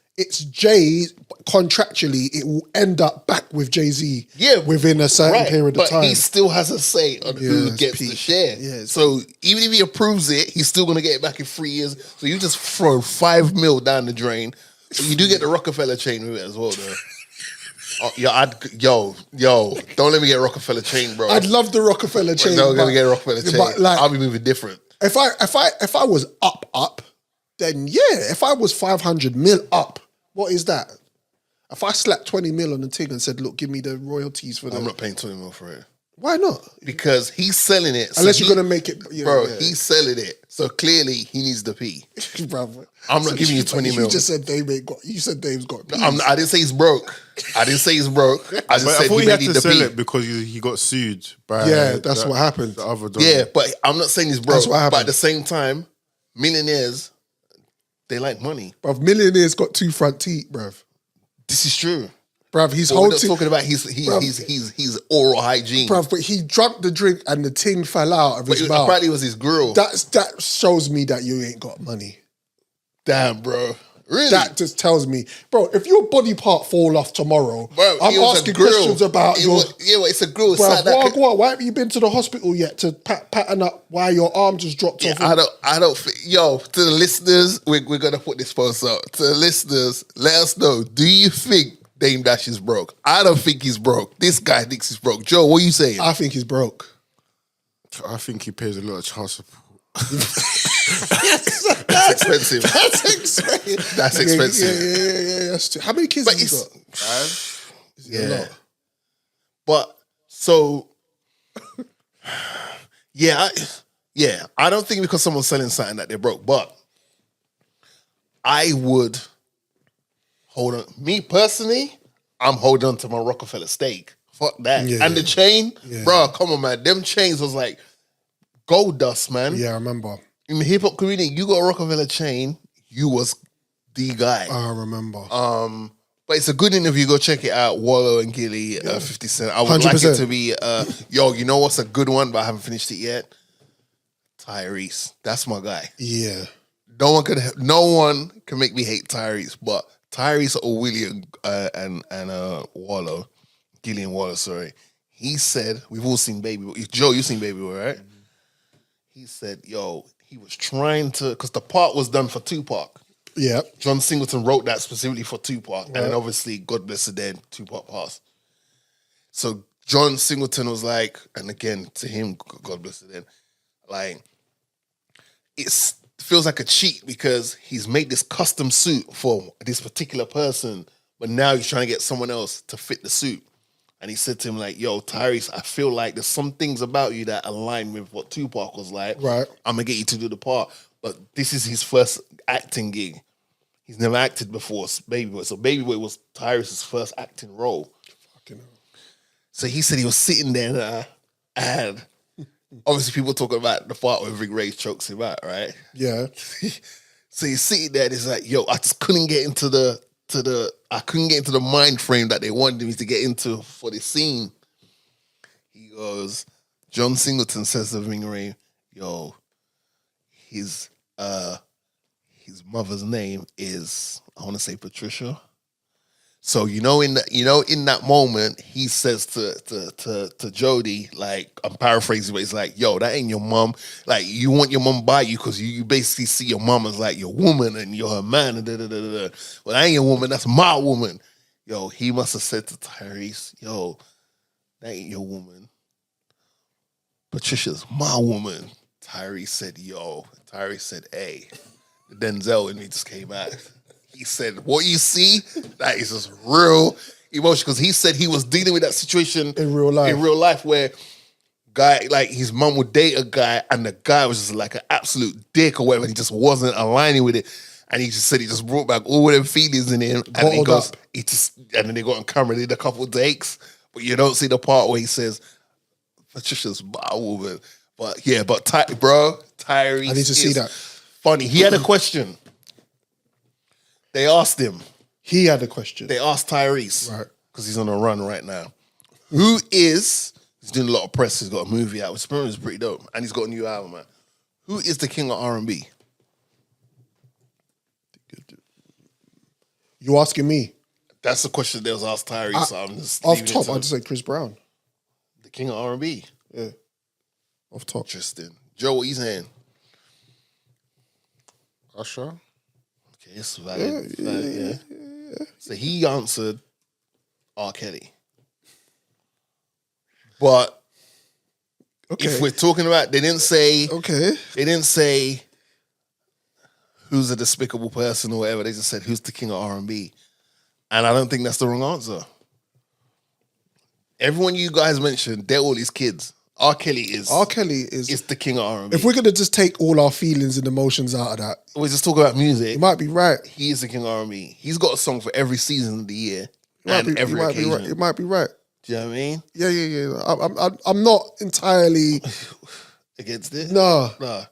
Jay, contractually, it will end up back with Jay-Z within a certain period of time. But he still has a say on who gets the share. Yeah, so even if he approves it, he's still going to get it back in 3 years. So you just throw 5 mil down the drain. You do get the Rockefeller chain with it as well, though. Don't let me get Rockefeller chain, bro. I'd love the Rockefeller chain. Don't let me get Rockefeller chain. But like, I'll be moving different. If I was up, then yeah. If I was 500 mil up, what is that? If I slapped 20 mil on the thing and said, look, give me the royalties for that. I'm not paying 20 mil for it. Why not? Because he's selling it. Unless you're going to make it. He's selling it. So clearly he needs the P. Brother. I'm not giving you 20 mil. You just said you said Dave's got P. I didn't say he's broke. I didn't say he's broke. I just said he may had need to the sell P. it because he got sued by that's what happened. The other yeah, but I'm not saying he's broke. That's what happened. But at the same time, millionaires, they like money. Bruv, millionaires got 2 front teeth, bruv. This is true. Bruv, he's we're not talking about his oral hygiene. Bruv, but he drank the drink and the ting fell out of his mouth. Apparently it was his grill. That shows me that you ain't got money. Damn, bro. Really? That just tells me, bro, if your body part fall off tomorrow, bro, I'm asking questions about it's a grill. Bro, why haven't you been to the hospital yet to pattern up why your arm just dropped off? I don't think, to the listeners, we're going to put this post up. To the listeners, let us know, do you think Dame Dash is broke? I don't think he's broke. This guy thinks he's broke. Joe, what are you saying? I think he's broke. I think he pays a lot of child support. That's expensive. That's expensive. Yeah. That's true. How many kids have you got? 5. Yeah. A lot. But so, I don't think because someone's selling something that they're broke, but I would hold on. Me personally, I'm holding on to my Rockefeller stake. Fuck that. Yeah, and the chain, bro, come on, man. Them chains was like gold dust, man. Yeah, I remember. In the hip hop community, you got a Rockefeller chain, you was the guy. I remember. But it's a good interview. Go check it out. Wallo and Gillie, 50 Cent. I would 100%. Like it to be, you know what's a good one, but I haven't finished it yet? Tyrese. That's my guy. Yeah. No one can make me hate Tyrese, but Tyrese or William and Wallo, Gillie and Wallo, sorry. He said, we've all seen Baby Boy. Joe, you've seen Baby Boy, right? Mm-hmm. He said, he was trying to, because the part was done for Tupac. Yeah. John Singleton wrote that specifically for Tupac. Right. And then obviously, God bless the dead, Tupac passed. So John Singleton was like, and again, to him, God bless the dead, like, it feels like a cheat because he's made this custom suit for this particular person, but now he's trying to get someone else to fit the suit. And he said to him, like, yo, Tyrese, I feel like there's some things about you that align with what Tupac was like. Right. I'm going to get you to do the part. But this is his first acting gig. He's never acted before, Baby Boy. So Baby Boy was Tyrese's first acting role. Fucking hell. So he said he was sitting there and obviously people talking about the part where Rick Ray chokes him out, right? Yeah. So he's sitting there and he's like, yo, I just couldn't get into the mind frame that they wanted me to get into for this scene. He goes, John Singleton says to Rick Ray, yo, his mother's name is, I want to say Patricia. So in that moment, he says to Jody, like, I'm paraphrasing, but he's like, yo, that ain't your mom. Like, you want your mom by you because you basically see your mom as like your woman and you're her man. And Well, that ain't your woman, that's my woman. Yo, he must have said to Tyrese, yo, that ain't your woman. Patricia's my woman. Tyrese said, hey, the Denzel in me just came out. He said, what you see, that is just real emotion. Because he said he was dealing with that situation in real life where guy, like his mum would date a guy, and the guy was just like an absolute dick or whatever. And he just wasn't aligning with it, and he just said he just brought back all them feelings in him. And he Bottled goes, up. and then they got on camera, did a couple takes, but you don't see the part where he says, "Patricia's bowel," but yeah, but Tyrese, I need to see that. funny. He had a question. They asked him. He had a question. They asked Tyrese, Right. because he's on a run right now. He's doing a lot of press. He's got a movie out, which is pretty dope, and he's got a new album, man. Who is the king of R&B? You asking me? That's the question that was asked Tyrese. So I'm just Off leaving it top, to I'd say Chris Brown. the king of R&B. Yeah. Off top. Interesting. Joe, what you saying? Usher. Okay, it's valid. Yeah. So he answered R. Kelly. But Okay. if we're talking about, they didn't say who's a despicable person or whatever. They just said who's the king of R&B, and I don't think that's the wrong answer. Everyone you guys mentioned, they're all his kids. R. Kelly is the king of R&B. If we're gonna just take all our feelings and emotions out of that, we just talk about music, you might be right. he is the king of R&B. He's got a song for every season of the year and every you occasion. might be right. You might be right. Do you know what I mean? Yeah. I'm not entirely Against it? nah. Nah.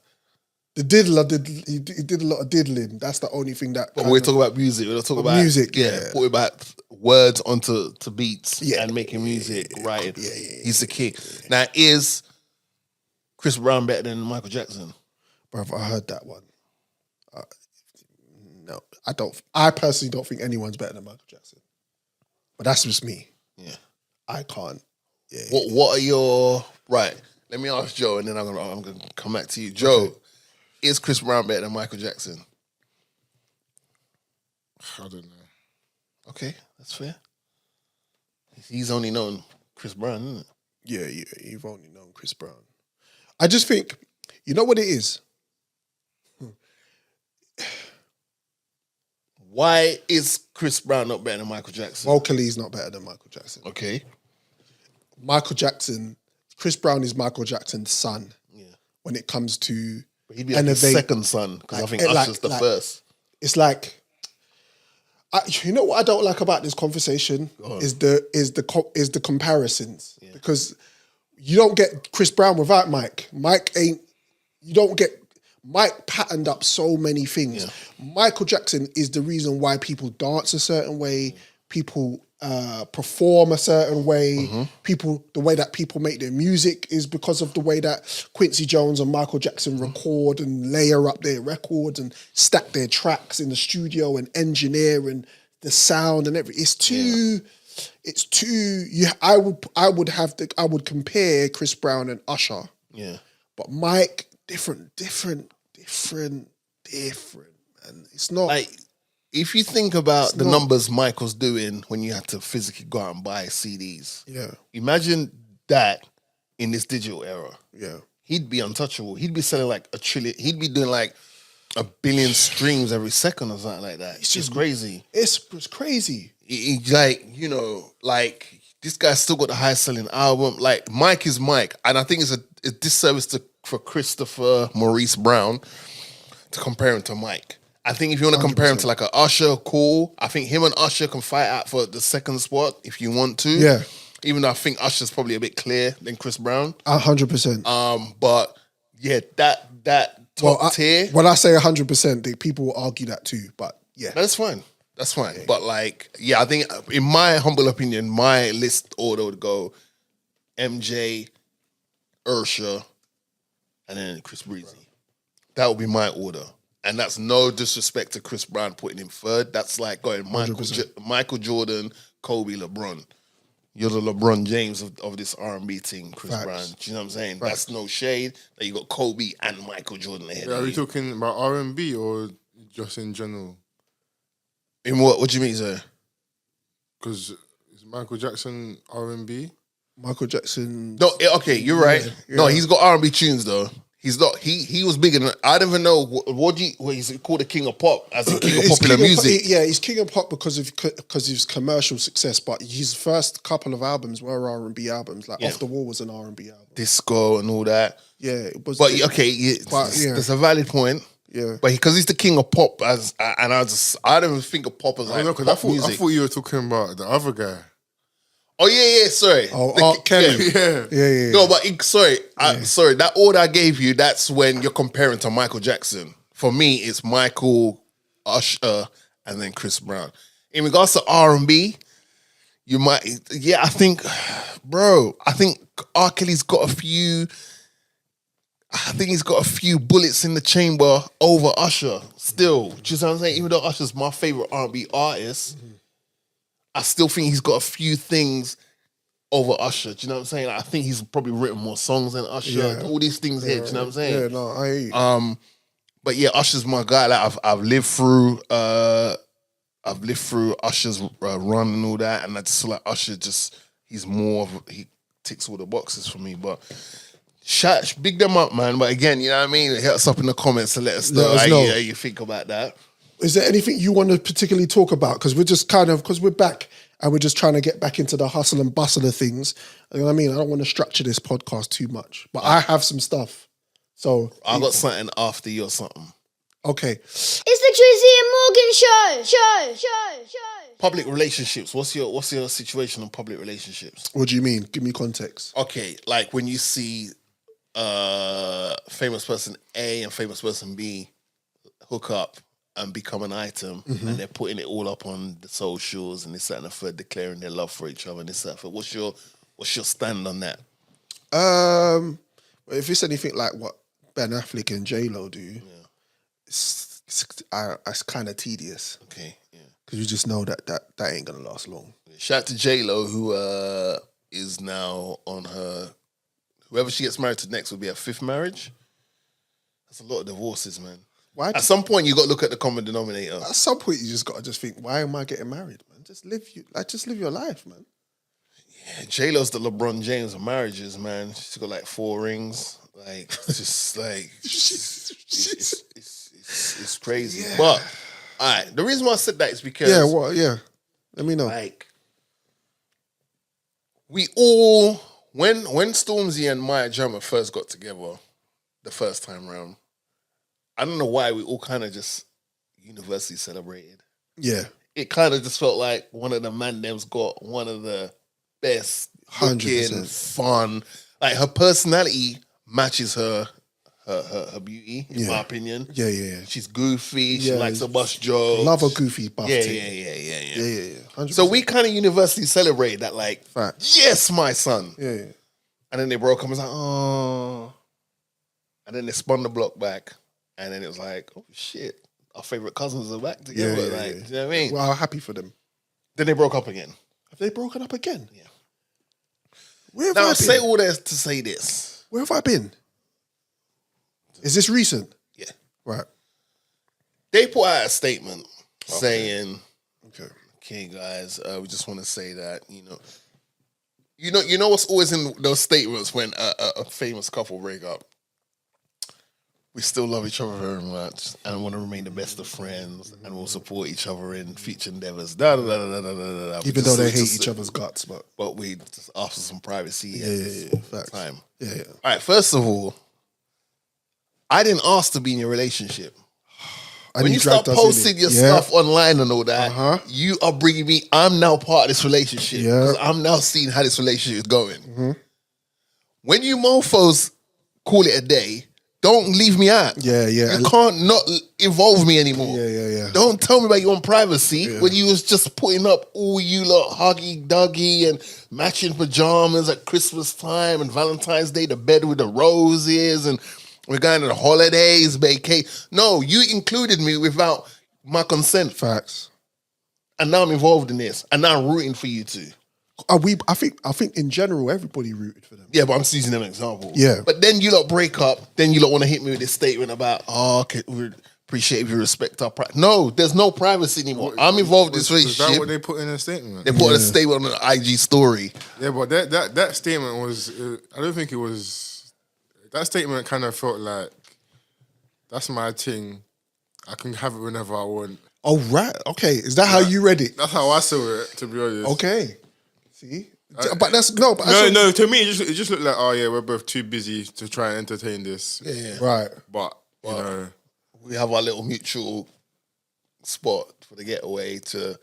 The diddler he did a lot of diddling. That's the only thing that. But we're talking about music. We're not talking about music. putting back words onto beats Yeah. and making music, writing. Yeah. He's the king. Now, is Chris Brown better than Michael Jackson? Bruv, I heard that one. No, I don't. I personally don't think anyone's better than Michael Jackson. But that's just me. Yeah. I can't. Yeah. What are your right? Let me ask Joe, and then I'm gonna come back to you. Joe, is Chris Brown better than Michael Jackson? I don't know. Okay, that's fair. He's only known Chris Brown, isn't it? Yeah. You've only known Chris Brown. I just think, you know what it is? Why is Chris Brown not better than Michael Jackson? Vocally, he's not better than Michael Jackson. Okay. Chris Brown is Michael Jackson's son. Yeah. When it comes to But he'd be like his second son, because I think Usher's the first. It's like, you know what I don't like about this conversation is the comparisons, because you don't get Chris Brown without Mike. Mike patterned up so many things. Yeah. Michael Jackson is the reason why people dance a certain way, people perform a certain way, the way that people make their music is because of the way that Quincy Jones and Michael Jackson record and layer up their records and stack their tracks in the studio and engineer and the sound and everything. I would compare Chris Brown and Usher. Yeah. But Mike, different. And it's not like, if you think about the numbers Michael's doing when you had to physically go out and buy CDs. Yeah. Imagine that in this digital era. Yeah. He'd be untouchable. He'd be selling like a trillion. He'd be doing like 1 billion streams every second or something like that. It's just crazy. It's crazy. Like this guy's still got the highest selling album. Like Mike is Mike. And I think it's a disservice for Christopher Maurice Brown to compare him to Mike. I think if you want to compare him to like an Usher, cool. I think him and Usher can fight out for the second spot if you want to. Yeah. Even though I think Usher's probably a bit clear than Chris Brown. 100%. But yeah, that top tier. When I say 100%, people will argue that too. But yeah. That's fine. That's fine. Yeah. But like, yeah, I think in my humble opinion, my list order would go MJ, Usher, and then Chris Breezy. That would be my order. And that's no disrespect to Chris Brown putting him third. That's like going Michael Jordan, Kobe, LeBron. You're the LeBron James of this R&B thing, Chris Brown. Do you know what I'm saying? That's no shade. That you got Kobe and Michael Jordan ahead. Are we talking about R&B or just in general? In what? What do you mean, sir? Because is Michael Jackson R&B? Michael Jackson. No, okay, you're right. Yeah. No, he's got R&B tunes though. He's not. He was bigger than. I don't even know what he's called the king of pop as a king of popular music. He's king of pop because of his commercial success. But his first couple of albums were R&B albums. Like Off the Wall was an R&B album. Disco and all that. Yeah, it was. But that's a valid point. Yeah, but because he's the king of pop, I don't even think of pop as like pop music. I thought you were talking about the other guy. Oh yeah, sorry. Oh, Kelly. Yeah. No, but sorry, that order I gave you, that's when you're comparing to Michael Jackson. For me, it's Michael, Usher, and then Chris Brown. In regards to R&B, you might, I think R. Kelly's got a few. I think he's got a few bullets in the chamber over Usher. Still, do you know what I'm saying? Even though Usher's my favorite R&B artist. I still think he's got a few things over Usher. Do you know what I'm saying? Like, I think he's probably written more songs than Usher. Yeah. All these things here. Do you know what I'm saying? Yeah, no, I hear you. But yeah, Usher's my guy. Like I've lived through Usher's run and all that, and I just feel like Usher he ticks all the boxes for me. But big them up, man. But again, you know what I mean? Hit us up in the comments to let us know how you think about that. Is there anything you want to particularly talk about? Because we're just because we're back and we're just trying to get back into the hustle and bustle of things. You know what I mean? I don't want to structure this podcast too much, but I have some stuff. So I got something after you or something. Okay. It's the Drizzy and Morgan show. Public relationships. What's your situation on public relationships? What do you mean? Give me context. Okay, like when you see famous person A and famous person B hook up and become an item, and they're putting it all up on the socials and this, that, and the third, declaring their love for each other and this, that, and the third. What's your stand on that? If it's anything like what Ben Affleck and J-Lo do, it's kind of tedious. Okay, yeah. Because you just know that ain't gonna last long. Shout out to J-Lo, who is now on whoever she gets married to next will be her 5th marriage. That's a lot of divorces, man. At some point, you got to look at the common denominator. At some point, you just got to think, why am I getting married, man? Just live your life, man. Yeah, J-Lo's the LeBron James of marriages, man. She's got like 4 rings. Like, just like, it's crazy. Yeah. But, all right, the reason why I said that is because... Let me know. Like, we all... When Stormzy and Maya Jama first got together, the first time round, I don't know why we all kind of just universally celebrated. Yeah. It kind of just felt like one of the man-dems got one of the best looking, fun. Like her personality matches her beauty, in my opinion. Yeah. She's goofy. She likes a bust joke. Love a goofy buff Yeah. 100%. So we kind of universally celebrate that, like, Fact. yes, my son. Yeah. And then they broke up and was like, oh. And then they spun the block back. And then it was like, oh shit, our favorite cousins are back together. Do you know what I mean? Well, I'm happy for them. Then they broke up again. Have they broken up again? Yeah. Where have I been? Say all this to say this. Where have I been? Is this recent? Yeah. Right. They put out a statement saying, okay, guys, we just want to say that, you know what's always in those statements when a famous couple break up? We still love each other very much and want to remain the best of friends and we'll support each other in future endeavors. Even though they hate each other's guts, but we just ask for some privacy at this time. Yeah. All right, first of all, I didn't ask to be in your relationship. When you start posting your stuff online and all that, you are bringing me, I'm now part of this relationship. Because I'm now seeing how this relationship is going. When you mofos call it a day, don't leave me out. Yeah. You can't not involve me anymore. Yeah. Don't tell me about your own privacy when you was just putting up all you lot huggy-duggy and matching pajamas at Christmas time and Valentine's Day, the bed with the roses and we're going to the holidays, vacation. No, you included me without my consent. Facts. And now I'm involved in this. And now I'm rooting for you too. I think in general, everybody rooted for them. Yeah, but I'm just using them as an example. Yeah. But then you lot break up. Then you lot want to hit me with this statement about, okay, we appreciate if you respect our privacy. No, there's no privacy anymore. I'm involved in this relationship. Is that what they put in a statement? They put a statement on an IG story. Yeah, but that statement was, I don't think it was that statement kind of felt like that's my thing. I can have it whenever I want. Oh, right. Okay. Is that how you read it? That's how I saw it, to be honest. Okay. See? But that's... No, but No, to me, it just looked like, oh, yeah, we're both too busy to try and entertain this. Yeah. Right. But, you know... We have our little mutual spot for the getaway to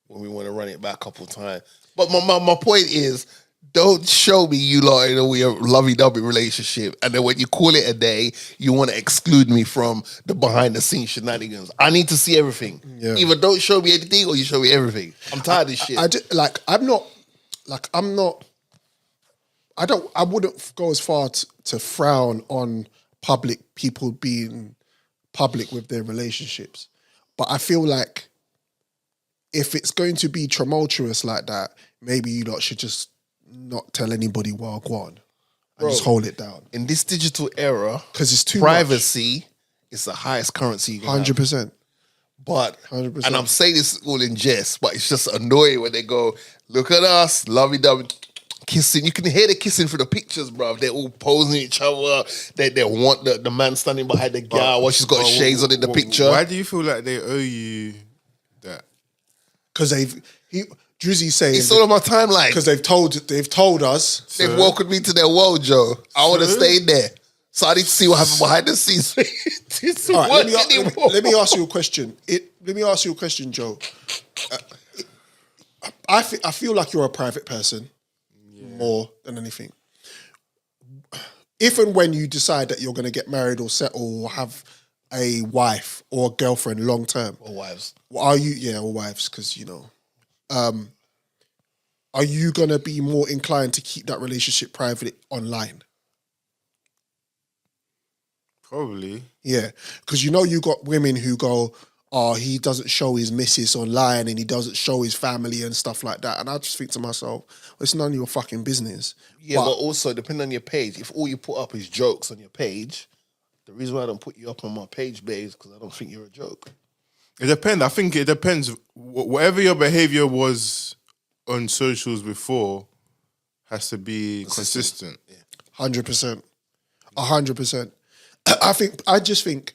when we want to run it back a couple of times. But my point is, don't show me you lot in a lovey-dovey relationship, and then when you call it a day, you want to exclude me from the behind-the-scenes shenanigans. I need to see everything. Yeah. Either don't show me anything or you show me everything. I'm tired of this shit. I wouldn't go as far to frown on people being public with their relationships. But I feel like if it's going to be tumultuous like that, maybe you lot should just not tell anybody while Quan and just hold it down. In this digital era, because it's too privacy is the highest currency you can 100%. have. But 100%. And I'm saying this all in jest, but it's just annoying when they go, look at us, lovey-dovey, kissing. You can hear the kissing through the pictures, bro. They're all posing each other. They want the man standing behind the girl while she's got shades on in the picture. Why do you feel like they owe you that? Because Drizzy saying it's all on my timeline. Because they've told us. They've welcomed me to their world, Joe. I want to stay there. So I need to see what happened behind the scenes. All right, let me ask you a question. Let me ask you a question, Joe. I feel like you're a private person more than anything. If and when you decide that you're going to get married or settle or have a wife or a girlfriend long term. Or wives. Are you, or wives, because, are you going to be more inclined to keep that relationship private online? Probably. Yeah, because you got women who go, oh, he doesn't show his missus online and he doesn't show his family and stuff like that. And I just think to myself, well, it's none of your fucking business. Yeah, but also, depending on your page, if all you put up is jokes on your page, the reason why I don't put you up on my page, babe, is because I don't think you're a joke. It depends. I think it depends. Whatever your behavior was on socials before has to be consistent. 100%. 100%. I just think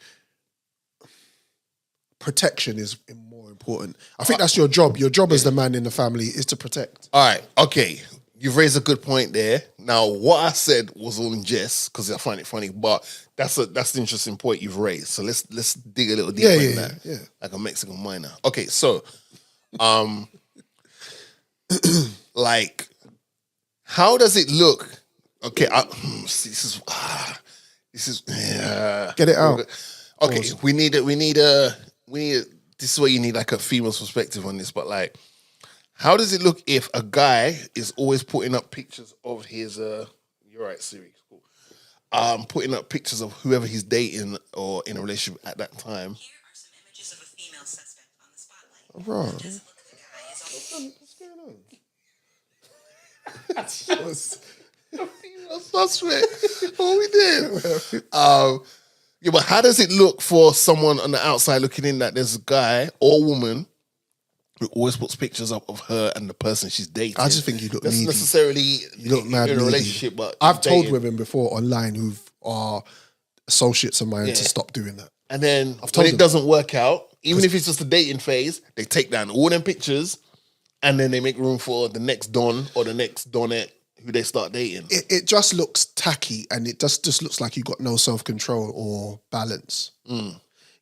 protection is more important. I think that's your job. Your job as the man in the family is to protect. All right, okay. You've raised a good point there. Now, what I said was all in jest because I find it funny, but that's the interesting point you've raised. So let's dig a little deeper in that. Yeah. Like a Mexican miner. Okay, so like, how does it look? Okay, this is get it out. Okay, we need this is where you need like a female's perspective on this, but like, how does it look if a guy is always putting up pictures of his you're right, Siri, cool. Putting up pictures of whoever he's dating or in a relationship at that time. Here are some images of a female suspect on the spotlight. Right. Just look at the guy. What's going on? Female suspect. What we did? Yeah, but how does it look for someone on the outside looking in that there's a guy or woman who always puts pictures up of her and the person she's dating? I just think you look That's needy. necessarily You look mad in a needy. relationship, but I've told dating. women before online who are associates of mine to stop doing that. And then told when it them. doesn't work out, even if it's just a dating phase, they take down all them pictures and then they make room for the next Don or the next Donette who they start dating. It just looks tacky and it just looks like you've got no self-control or balance.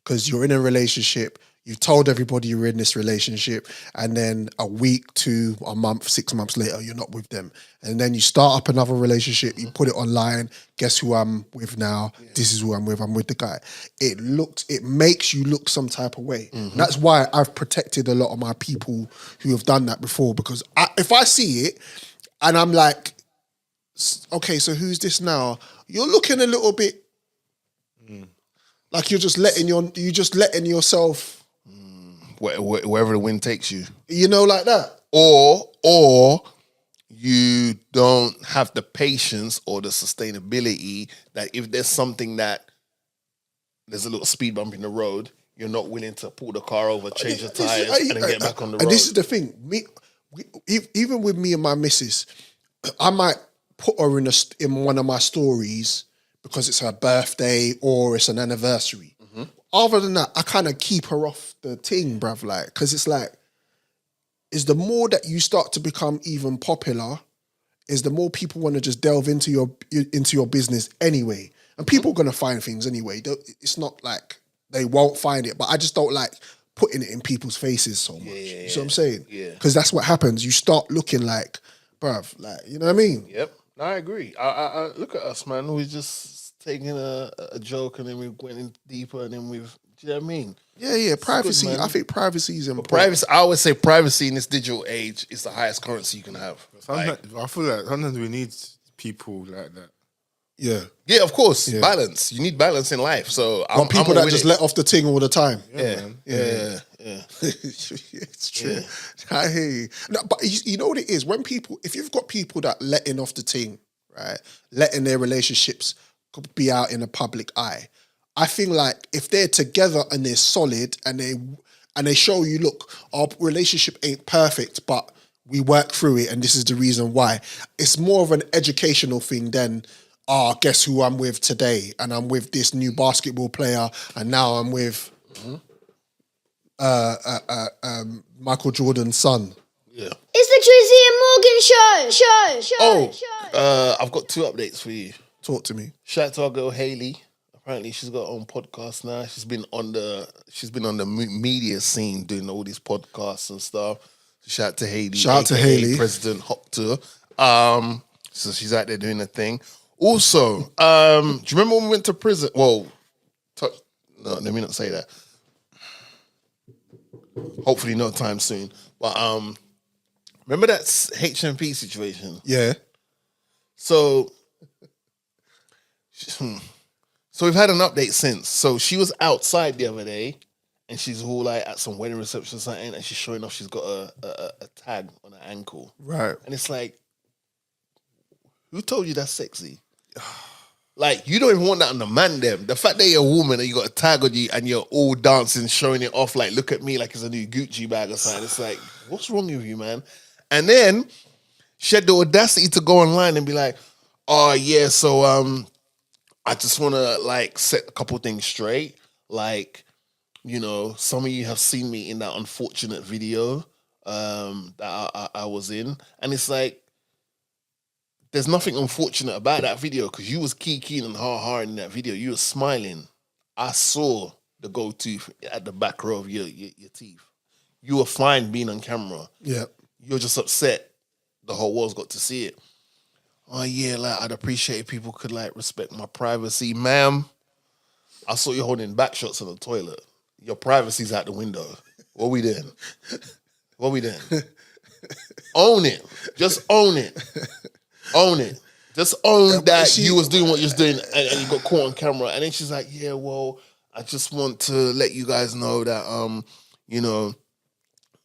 Because you're in a relationship, you've told everybody you're in this relationship, and then a week, 2, a month, 6 months later, you're not with them. And then you start up another relationship, you put it online, guess who I'm with now? Yeah. This is who I'm with the guy. It makes you look some type of way. That's why I've protected a lot of my people who have done that before, because if I see it, and I'm like, okay, so who's this now? You're looking a little bit like you're just letting yourself Wherever the wind takes you. Like that. Or you don't have the patience or the sustainability that if there's something that there's a little speed bump in the road, you're not willing to pull the car over, change the tires, and then get back on the road. And this is the thing. Even with me and my missus, I might put her in one of my stories because it's her birthday or it's an anniversary. Other than that, I kind of keep her off the ting, bruv, like, because it's like, is the more that you start to become even popular, is the more people want to just delve into your business anyway. And people are going to find things anyway. It's not like they won't find it, but I just don't like putting it in people's faces so much. You see what I'm saying? Yeah. Because that's what happens. You start looking like, bruv, like, you know what I mean? Yep. No, I agree. I look at us, man. We're just taking a joke and then we went in deeper and then we've, do you know what I mean? Yeah. Privacy. man. I think privacy is important. Privacy. I always say privacy in this digital age is the highest currency you can have. Sometimes, I feel like sometimes we need people like that. Yeah. Yeah, of course. Balance. You need balance in life. So I'm people I'm that with just it. let off the ting all the time. Yeah. It's true. I hear you. No, but you know what it is? If you've got people that letting off the ting, right, letting their relationships be out in the public eye, I feel like if they're together and they're solid and they show you, look, our relationship ain't perfect, but we work through it and this is the reason why. It's more of an educational thing than, guess who I'm with today? And I'm with this new basketball player and now I'm with Michael Jordan's son. Yeah. It's the Drizzy Morgan show. I've got 2 updates for you. Talk to me. Shout out to our girl Hayley. Apparently, she's got her own podcast now. She's been on the media scene doing all these podcasts and stuff. Shout out to Hayley. Shout out to aka Hayley. President Hawk Tuah. So she's out there doing her thing. Also, do you remember when we went to prison? Well, no, let me not say that. Hopefully, no time soon. But remember that HMP situation? Yeah. So we've had an update since. So she was outside the other day, and she's all like at some wedding reception or something, and she's showing off she's got a tag on her ankle. Right. And it's like, who told you that's sexy? Like, you don't even want that on the man them. The fact that you're a woman and you got a tag on you and you're all dancing, showing it off, like, look at me like it's a new Gucci bag or something. It's like, what's wrong with you, man? And then she had the audacity to go online and be like, oh, yeah, so I just want to, like, set a couple things straight. Like, you know, some of you have seen me in that unfortunate video that I was in. And it's like, there's nothing unfortunate about that video because you was keen and hard in that video. You were smiling. I saw the gold tooth at the back row of your teeth. You were fine being on camera. Yeah. You're just upset the whole world's got to see it. Oh, yeah, like, I'd appreciate if people could, like, respect my privacy. Ma'am, I saw you holding back shots in the toilet. Your privacy's out the window. What we doing? Own it. Just own it. Own it. Just own that you was doing what you was doing and you got caught on camera. And then she's like, yeah, well, I just want to let you guys know that, you know,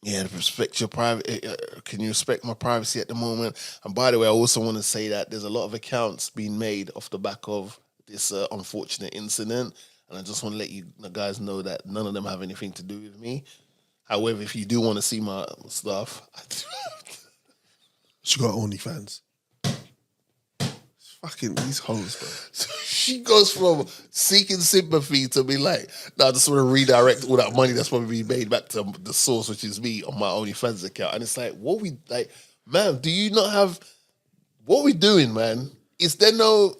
yeah, respect your private. Can you respect my privacy at the moment? And by the way, I also want to say that there's a lot of accounts being made off the back of this unfortunate incident. And I just want to let you guys know that none of them have anything to do with me. However, if you do want to see my stuff, She got OnlyFans. Fucking these hoes, bro. so she goes from seeking sympathy to be like, no, I just want to redirect all that money that's probably being made back to the source, which is me on my OnlyFans account. And it's like, what we like, man, do you not have what we doing, man? Is there no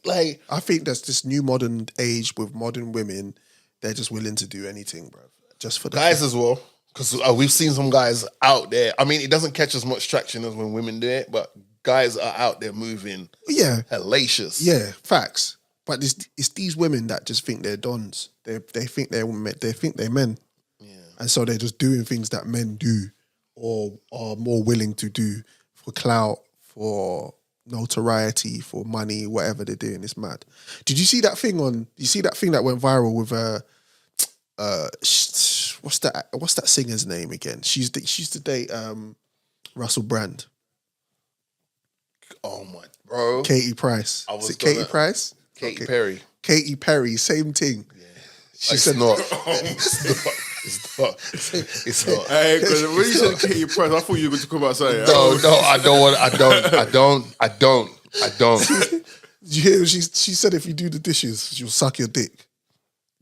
like I think that's this new modern age with modern women, they're just willing to do anything, bro. Just for the guys as well? Because we've seen some guys out there. I mean, it doesn't catch as much traction as when women do it, but guys are out there moving. Yeah. Hellacious. Yeah, facts. But it's these women that just think they're dons. They think they're men. Yeah. And so they're just doing things that men do or are more willing to do for clout, for notoriety, for money, whatever they're doing. It's mad. Did you see that thing that went viral with what's that singer's name again? She used to date Russell Brand. Oh my bro. Katie Price. Is it Katie Price? Katy Perry. Katy Perry, same thing. Yeah. She It's said not. It's not. It's not. Hey, because when you said Katie Price, I thought you were going to talk about something. No, I don't. Did you hear? She said if you do the dishes, she'll suck your dick.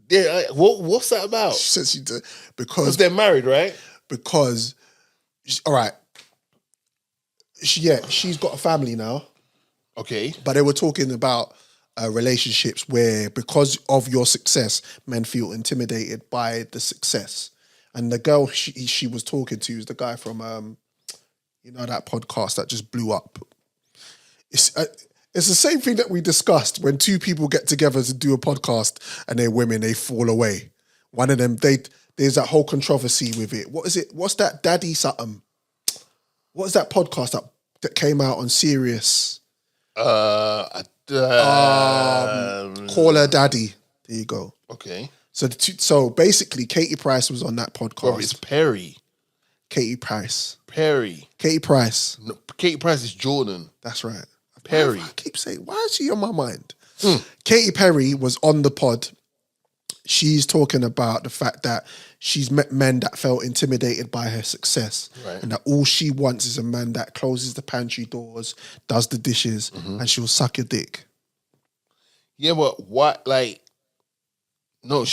Yeah, what's that about? She said she did Because they're married, right? because all right. She's got a family now, Okay. but they were talking about relationships where because of your success, men feel intimidated by the success. And the girl she was talking to is the guy from that podcast that just blew up. It's the same thing that we discussed when two people get together to do a podcast and they're women, they fall away. One of them, there's that whole controversy with it. What is it? What's that daddy something? What is that podcast that came out on Sirius? Call Her Daddy. There you go. Okay. So basically, Katie Price was on that podcast. Bro, it's Perry. Katie Price. Perry. Katie Price. No, Katie Price is Jordan. That's right. Perry. I keep saying, why is she on my mind? Katy Perry was on the pod. She's talking about the fact that she's met men that felt intimidated by her success. Right. And that all she wants is a man that closes the pantry doors, does the dishes, and she'll suck your dick. Yeah, but what, like, no.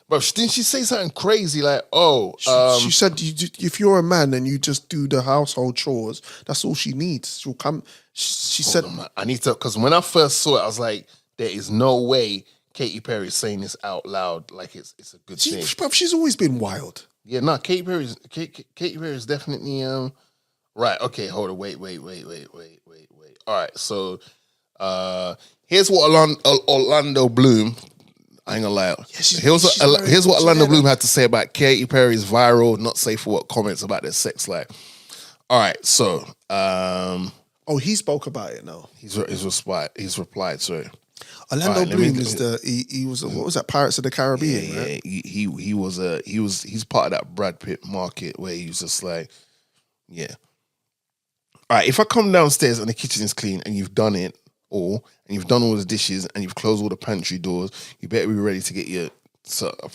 Bro, didn't she say something crazy like, She said, if you're a man and you just do the household chores, that's all she needs. She'll come. She said, I need to, because when I first saw it, I was like, there is no way Katy Perry is saying this out loud. Like it's a good thing. she's always been wild. Yeah, no, Katy Perry is definitely right. Okay, hold on, wait. All right, so here's what Orlando Bloom. I ain't gonna lie. Here's what Orlando Bloom had to say about Katy Perry's viral, not safe for work comments about their sex life. All right, so he spoke about it now. He's replied. Sorry. Orlando Bloom is he was what was that, Pirates of the Caribbean? Yeah, right? He's part of that Brad Pitt market where he was just like, yeah. All right, if I come downstairs and the kitchen is clean and you've done it all, and you've done all the dishes and you've closed all the pantry doors, you better be ready to get your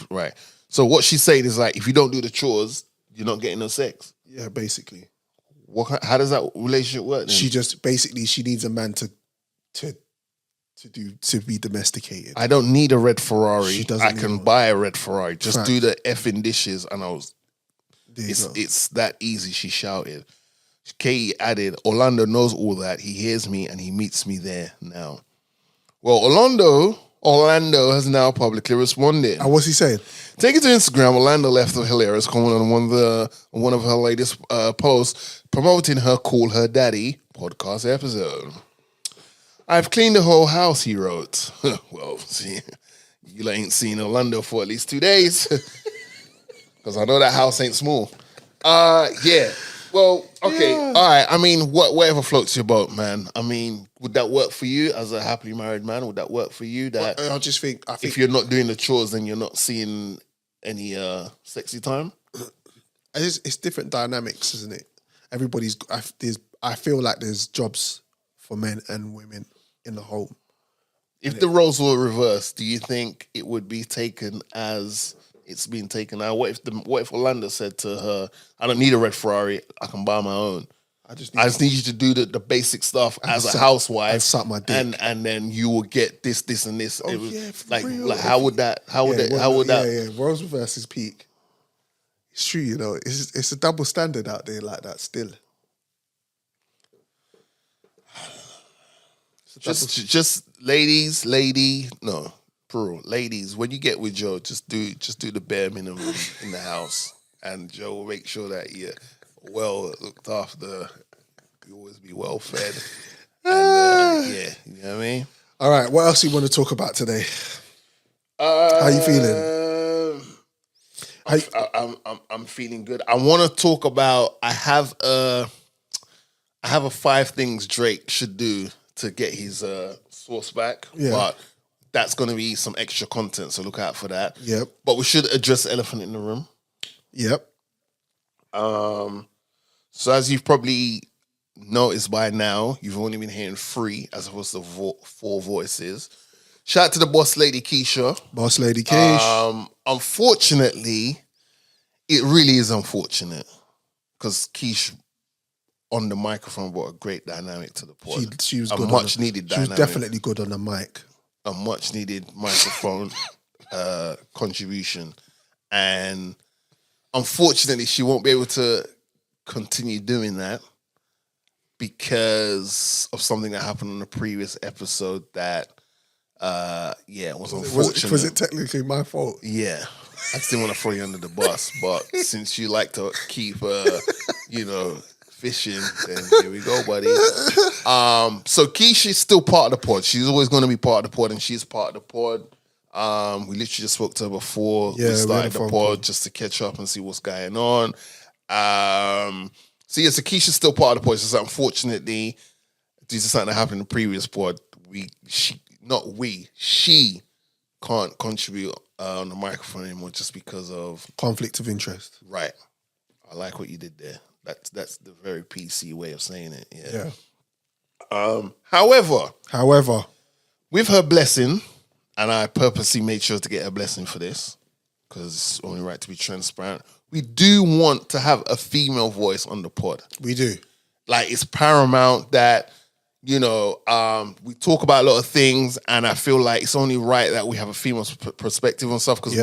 right. So what she's saying is like, if you don't do the chores, you're not getting no sex. Yeah, basically. How does that relationship work then? She just basically she needs a man to be domesticated. I don't need a red Ferrari. She doesn't I can buy a red Ferrari. Just Fact. do the effing dishes, and There you go. it's that easy. She shouted. Katie added, Orlando knows all that. He hears me and he meets me there now. Well, Orlando has now publicly responded. And what's he saying? Take it to Instagram. Orlando left a hilarious comment on one of her latest posts promoting her Call Her Daddy podcast episode. I've cleaned the whole house, he wrote. Well, see, you ain't seen Orlando for at least 2 days. Because I know that house ain't small. Yeah. Well, okay. Yeah. All right. I mean, whatever floats your boat, man. I mean, would that work for you as a happily married man? Would that work for you? That I think if you're not doing the chores, then you're not seeing any sexy time? It's different dynamics, isn't it? I feel like there's jobs for men and women in the home. If the roles were reversed, do you think it would be taken as it's being taken now? What if Orlando said to her, I don't need a red Ferrari, I can buy my own. I just need you to do the basic stuff as a housewife. And suck my dick. And then you will get this, and this. Oh, it was, yeah, like how would that roles reverses peak. It's true, you know. It's a double standard out there like that still. Just ladies, when you get with Joe, just do the bare minimum in the house, and Joe will make sure that you're well looked after. You always be well fed. And, yeah, you know what I mean. All right, what else do you want to talk about today? How you feeling? I'm feeling good. I want to talk about. I have a 5 things Drake should do to get his source back. Yeah. But that's going to be some extra content, so look out for that. Yep. But we should address the elephant in the room. Yep. So as you've probably noticed by now, you've only been hearing 3 as opposed to 4 voices. Shout out to the boss lady Keisha. Boss lady Keish. Unfortunately, it really is unfortunate because Keish on the microphone brought a great dynamic to the pod. She was a good. much needed She was dynamic. definitely good on the mic. A much needed microphone contribution. And unfortunately, she won't be able to continue doing that because of something that happened on the previous episode that, was unfortunate. Was it technically my fault? Yeah. I just didn't want to throw you under the bus, but since you like to keep, fishing, then here we go, buddy. So Keisha's still part of the pod. She's always going to be part of the pod, and she's part of the pod. We literally just spoke to her before we started the pod just to catch up and see what's going on. So Keisha's still part of the pod. It's just unfortunately, due to something that happened in the previous pod, she can't contribute on the microphone anymore just because of conflict of interest. Right. I like what you did there. That's the very PC way of saying it. Yeah. However, with her blessing, and I purposely made sure to get her blessing for this, because it's only right to be transparent, we do want to have a female voice on the pod. We do. Like, it's paramount that, we talk about a lot of things, and I feel like it's only right that we have a female perspective on stuff, because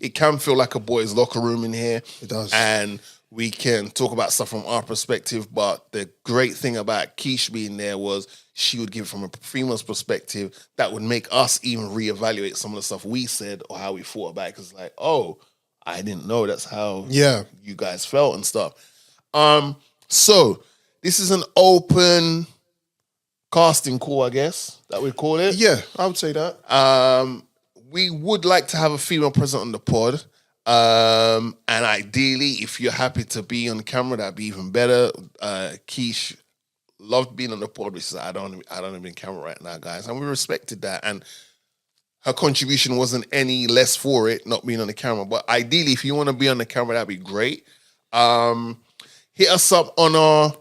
it can feel like a boys' locker room in here. It does. And we can talk about stuff from our perspective, but the great thing about Keish being there was she would give it from a female's perspective that would make us even reevaluate some of the stuff we said or how we thought about it, because like, oh, I didn't know that's how you guys felt and stuff. So this is an open casting call, I guess, that we call it. Yeah, I would say that. We would like to have a female present on the pod. And ideally, if you're happy to be on camera, that'd be even better. Keish loved being on the pod, which is I don't have be on camera right now, guys. And we respected that. And her contribution wasn't any less for it, not being on the camera. But ideally, if you want to be on the camera, that'd be great. Hit us up on our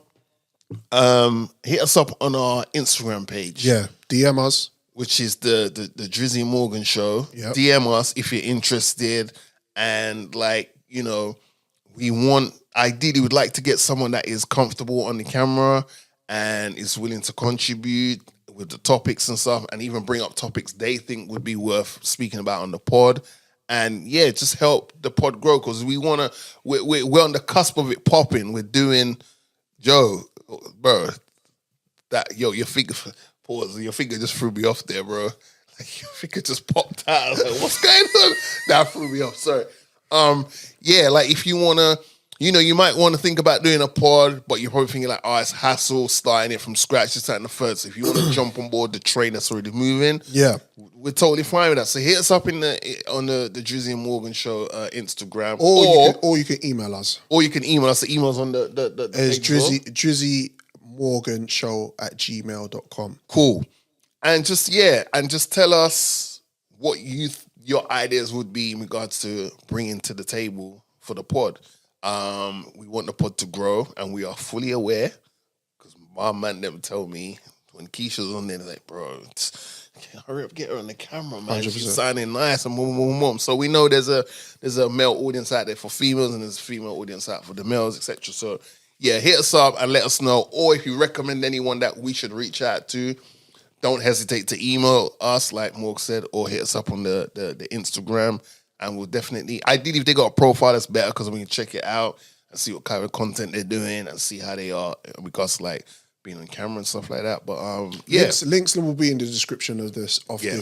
Instagram page. Yeah, DM us, which is the Drizzy Morgan show. Yep. DM us if you're interested, and ideally we'd like to get someone that is comfortable on the camera and is willing to contribute with the topics and stuff, and even bring up topics they think would be worth speaking about on the pod. And yeah, just help the pod grow, because we're on the cusp of it popping. We're doing, bro, your finger, pause, your finger just threw me off there, bro. Like, your finger just popped out. I was like, what's going on? That threw me off, sorry. Like if you want to, you might want to think about doing a pod, but you're probably thinking like, oh, it's hassle starting it from scratch, just starting the first. So if you want to jump on board the train that's already moving, we're totally fine with that. So hit us up on the Drizzy Morgan show Instagram, or you can email us. Or you can email us. The email's on the it's drizzymorganshow@gmail.com. Cool. And just tell us what your ideas would be in regards to bringing to the table for the pod. We want the pod to grow, and we are fully aware, because my man never told me when Keisha was on there, like, bro, hurry up, get her on the camera, man. 100%. She's sounding nice and boom. So we know there's a male audience out there for females, and there's a female audience out for the males, etc. So yeah, hit us up and let us know. Or if you recommend anyone that we should reach out to, don't hesitate to email us, like Morg said, or hit us up on the Instagram. And we'll definitely, ideally, if they got a profile, that's better, because we can check it out and see what kind of content they're doing and see how they are in regards to like being on camera and stuff like that. But links will be in the description of this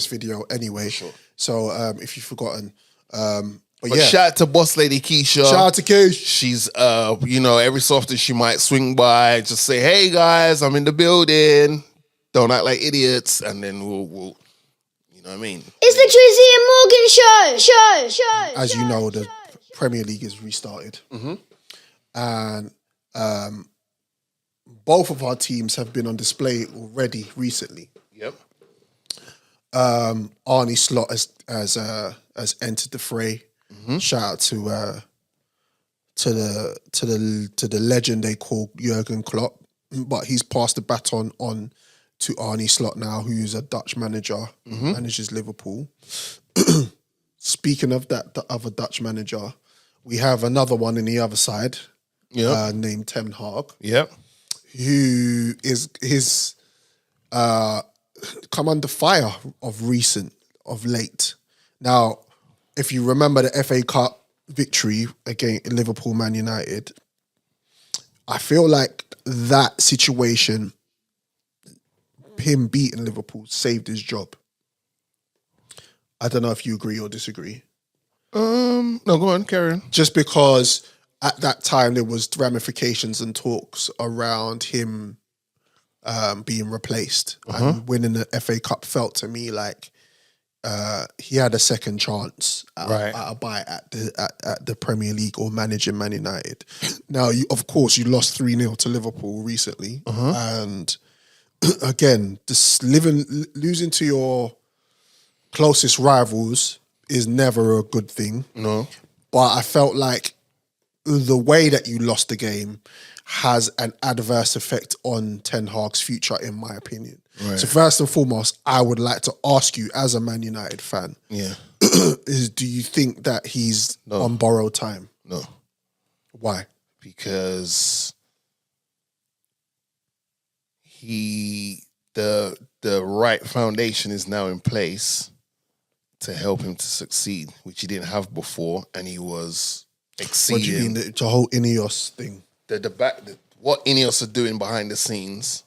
video anyway. Sure. So if you've forgotten, but shout out to Boss Lady Keisha. Shout out to Keish. She's every so often she might swing by, just say, hey guys, I'm in the building. Don't act like idiots, and then we'll you know what I mean? It's the Drizzy Morgan show. As you know, the Premier League is restarted. Mm-hmm. And both of our teams have been on display already recently. Yep. Arnie Slot has entered the fray. Mm-hmm. Shout out to the legend they call Jurgen Klopp, but he's passed the baton on to Arnie Slot now, who's a Dutch manager, manages Liverpool. Speaking of that, the other Dutch manager, we have another one in the other side, named Ten Hag, who is his come under fire of late. Now, if you remember the FA Cup victory against Liverpool Man United, I feel like that situation, him beating Liverpool, saved his job. I don't know if you agree or disagree. No, go on, carry on. Just because at that time there was ramifications and talks around him being replaced and winning the FA Cup felt to me like he had a second chance at a bite at the Premier League or managing Man United. Now, of course, you lost 3-0 to Liverpool recently, and again, just losing to your closest rivals is never a good thing. No. But I felt like the way that you lost the game has an adverse effect on Ten Hag's future, in my opinion. Right. So first and foremost, I would like to ask you, as a Man United fan, do you think that he's on borrowed time? No. Why? Because the right foundation is now in place to help him to succeed, which he didn't have before, and he was exceeding. What do you mean, the whole Ineos thing? What Ineos are doing behind the scenes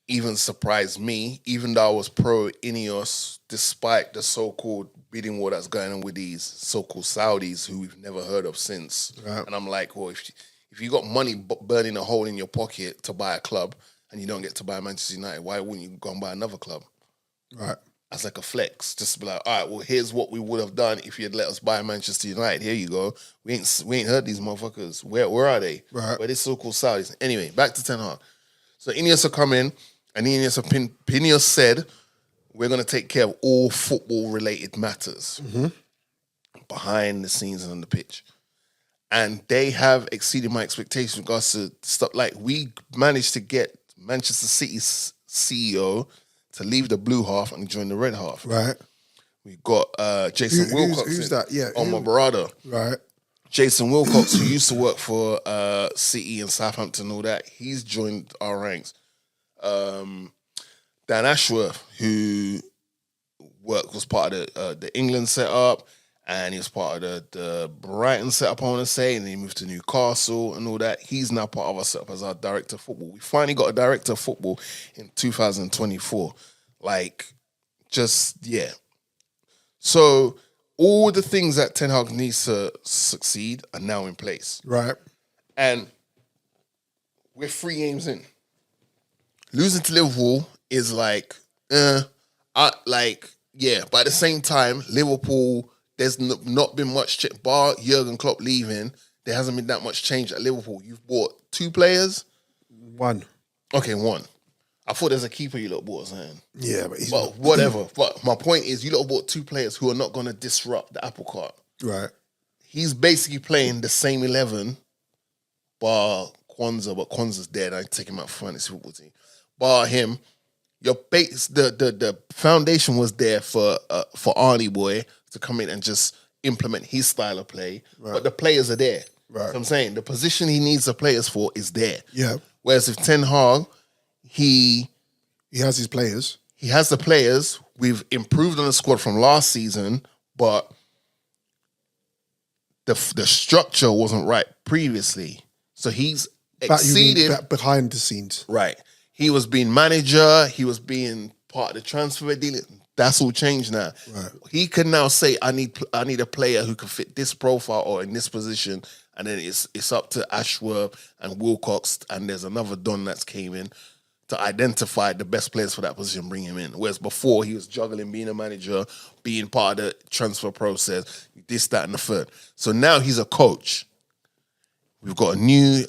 even surprised me, even though I was pro Ineos, despite the so-called bidding war that's going on with these so-called Saudis who we've never heard of since. Right. And I'm like, well, if you got money burning a hole in your pocket to buy a club and you don't get to buy Manchester United, why wouldn't you go and buy another club? Right. As like a flex, just to be like, all right, well, here's what we would have done if you had let us buy Manchester United. Here you go. We ain't heard these motherfuckers. Where are they? Right. Where they so-called Saudis? Anyway, back to Ten Hag. So Ineos are coming, and Ineos said, we're going to take care of all football-related matters behind the scenes and on the pitch. And they have exceeded my expectations in regards to stuff like we managed to get Manchester City's CEO to leave the blue half and join the red half. Right. We got Jason Wilcox. Who's that? Yeah. My brother. Right. Jason Wilcox, who used to work for City and Southampton and all that, he's joined our ranks. Dan Ashworth, who was part of the England setup, and he was part of the Brighton setup, I want to say, and he moved to Newcastle and all that. He's now part of our setup as our director of football. We finally got a director of football in 2024. So all the things that Ten Hag needs to succeed are now in place. Right. And we're 3 games in. Losing to Liverpool is but at the same time, Liverpool, there's not been much, bar Jurgen Klopp leaving, there hasn't been that much change at Liverpool. You've bought 2 players? 1. Okay, 1. I thought there's a keeper you lot bought or something. Yeah, but whatever. But my point is, you lot bought 2 players who are not going to disrupt the apple cart. Right. He's basically playing the same 11, bar Kwanzaa, but Kwanzaa's dead. I take him out for fantasy football team. Bar him, your base, the foundation was there for Arnie Boy to come in and just implement his style of play. Right. But the players are there. Right. So I'm saying the position he needs the players for is there. Yeah. Whereas if Ten Hag, he has his players. He has the players. We've improved on the squad from last season, but the structure wasn't right previously. So he's exceeded behind the scenes. Right. He was being manager. He was being part of the transfer deal. That's all changed now. Right. He can now say, I need a player who can fit this profile or in this position, and then it's up to Ashworth and Wilcox, and there's another Don that's came in to identify the best players for that position, bring him in. Whereas before, he was juggling being a manager, being part of the transfer process, this, that, and the third. So now he's a coach. We've got a new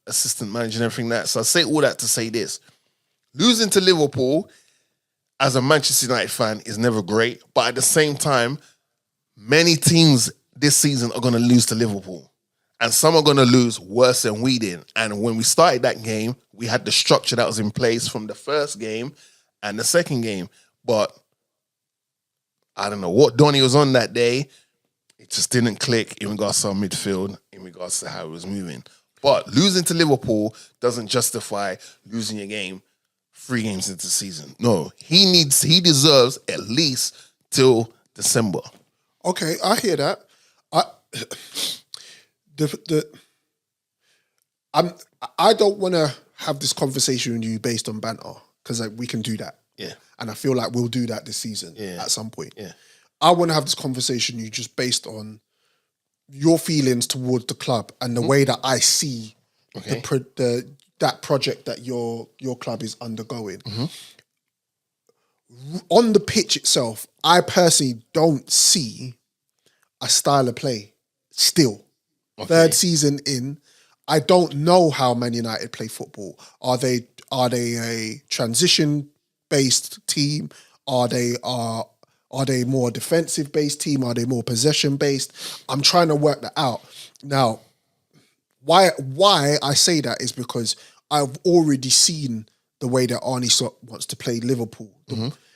assistant manager and everything that. So I say all that to say this. Losing to Liverpool as a Manchester United fan is never great, but at the same time, many teams this season are going to lose to Liverpool. And some are going to lose worse than we did. And when we started that game, we had the structure that was in place from the first game and the second game. But I don't know what Donny was on that day. It just didn't click in regards to our midfield, in regards to how it was moving. But losing to Liverpool doesn't justify losing your game 3 games into the season. No, he deserves at least till December. Okay, I hear that. I don't want to have this conversation with you based on banter because we can do that. Yeah. And I feel like we'll do that this season at some point. Yeah. I want to have this conversation with you just based on your feelings towards the club and the way that I see that project that your club is undergoing. On the pitch itself, I personally don't see a style of play still. Okay. 3rd season in, I don't know how Man United play football. Are they a transition-based team? Are they more defensive-based team? Are they more possession-based? I'm trying to work that out. Now, why I say that is because I've already seen the way that Arne Slot wants to play Liverpool.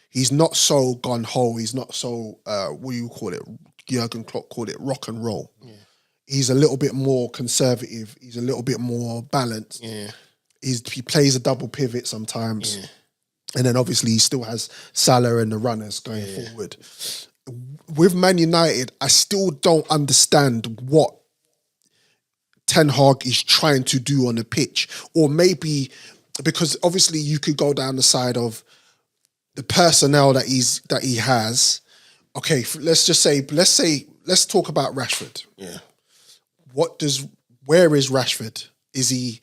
He's not so gun-ho. He's not so, what do you call it? Jurgen Klopp called it rock and roll. Yeah. He's a little bit more conservative. He's a little bit more balanced. Yeah. He plays a double pivot sometimes. Yeah. And then obviously he still has Salah and the runners going forward. With Man United, I still don't understand what Ten Hag is trying to do on the pitch. Or maybe, because obviously you could go down the side of the personnel that he has. Okay, let's talk about Rashford. Yeah. Where is Rashford? Does he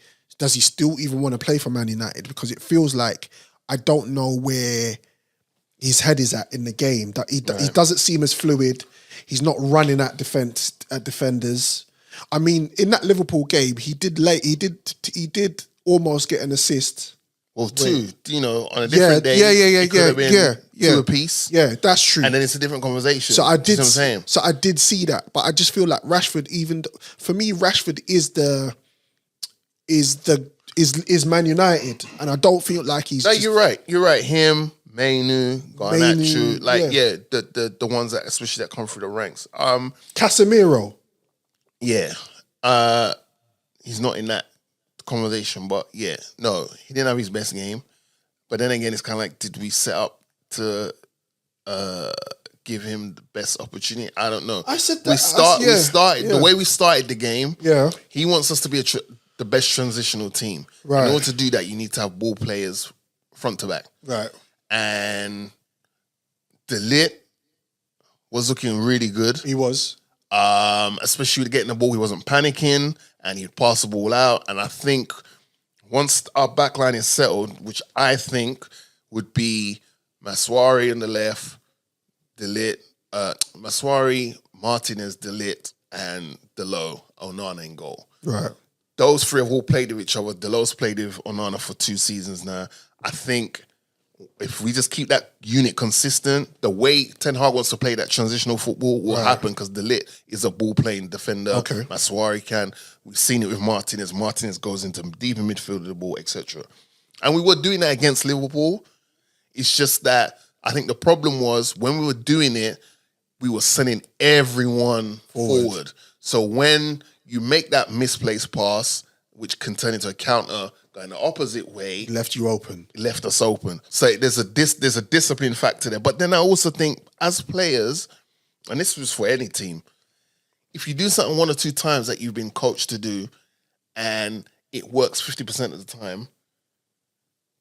still even want to play for Man United? Because it feels like I don't know where his head is at in the game. That he doesn't seem as fluid. He's not running at defenders. I mean, in that Liverpool game, he did almost get an assist. Well, 2, on a different day. Yeah. 2 apiece. Yeah, that's true. And then it's a different conversation. So I did. You know what I'm saying? So I did see that, but I just feel like Rashford. For me, Rashford is Man United, and I don't feel like he's. No, you're right. You're right. Him, Mainu, Garnacho, the ones that especially that come through the ranks. Casemiro. Yeah, he's not in that conversation, but he didn't have his best game. But then again, it's kind of like, did we set up to give him the best opportunity? I don't know. I said that. We started the way we started the game. Yeah, he wants us to be the best transitional team. Right. In order to do that, you need to have ball players front to back. Right. And De Ligt was looking really good. He was. Especially with getting the ball, he wasn't panicking and he'd pass the ball out. And I think once our back line is settled, which I think would be Maswari on the left, De Ligt, Maswari, Martinez, De Ligt, and Delo, Onana in goal. Right. Those 3 have all played with each other. Delo's played with Onana for 2 seasons now. I think if we just keep that unit consistent, the way Ten Hag wants to play that transitional football will happen because De Ligt is a ball-playing defender. Okay. Maswari can. We've seen it with Martinez. Martinez goes into deep in midfield of the ball, etc. And we were doing that against Liverpool. It's just that I think the problem was when we were doing it, we were sending everyone forward. So when you make that misplaced pass, which can turn into a counter, going the opposite way, left us open. So there's a discipline factor there. But then I also think as players, and this was for any team, if you do something 1 or 2 times that you've been coached to do and it works 50% of the time,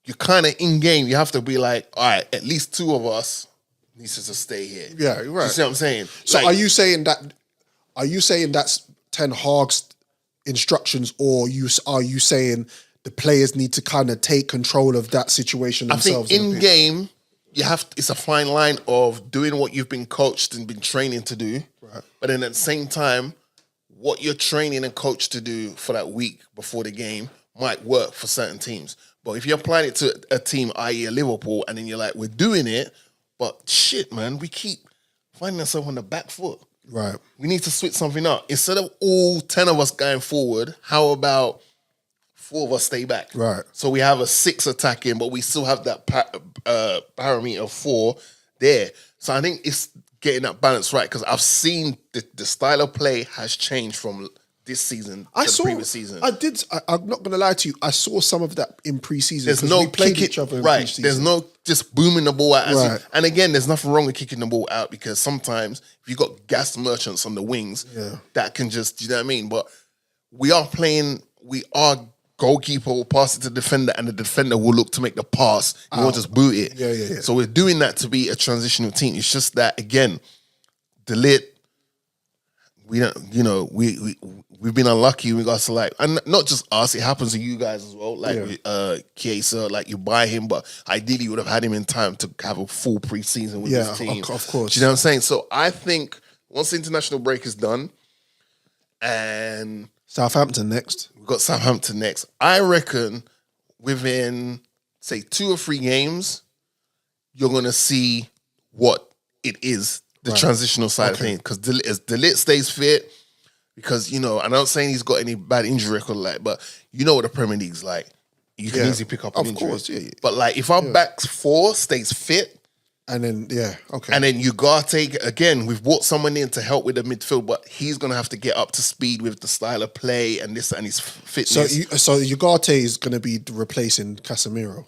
you're kind of in game. You have to be like, all right, at least 2 of us needs to stay here. Yeah, you're right. You see what I'm saying? So are you saying that's Ten Hag's instructions, or are you saying the players need to kind of take control of that situation themselves? I think in game, it's a fine line of doing what you've been coached and been training to do. Right. But then at the same time, what you're training and coached to do for that week before the game might work for certain teams. But if you're applying it to a team, i.e. a Liverpool, and then you're like, we're doing it, but shit, man, we keep finding ourselves on the back foot. Right. We need to switch something up. Instead of all 10 of us going forward, how about 4 of us stay back? Right. So we have a 6 attacking, but we still have that parameter of 4 there. So I think it's getting that balance right because I've seen the style of play has changed from this season I to saw. the previous season. I'm not gonna lie to you. I saw some of that in pre-season. There's 'cause no we played kick each other in right. pre-season. There's no just booming the ball out. Right. And again, there's nothing wrong with kicking the ball out because sometimes if you got gas merchants on the wings, that can just, you know what I mean? But we are goalkeeper will pass it to the defender and the defender will look to make the pass. He won't just boot it. Yeah. So we're doing that to be a transitional team. It's just that, again, Delete, we don't, you know, we've been unlucky in regards to like, and not just us, it happens to you guys as well. Like Chiesa, like you buy him, but ideally you would have had him in time to have a full preseason with this team. Of course. Do you know what I'm saying? So I think once the international break is done, and Southampton next. we've got Southampton next, I reckon within say 2 or 3 games, you're gonna see what it is. The transitional side of things, because as Delete stays fit, because, you know, I'm not saying he's got any bad injury record, like, but you know what the Premier League's like. You can easily pick up an injury. Of course, yeah. But like, if our back 4 stays fit, and then and then Ugarte, again, we've brought someone in to help with the midfield, but he's gonna have to get up to speed with the style of play and this and his fitness. So Ugarte is going to be replacing Casemiro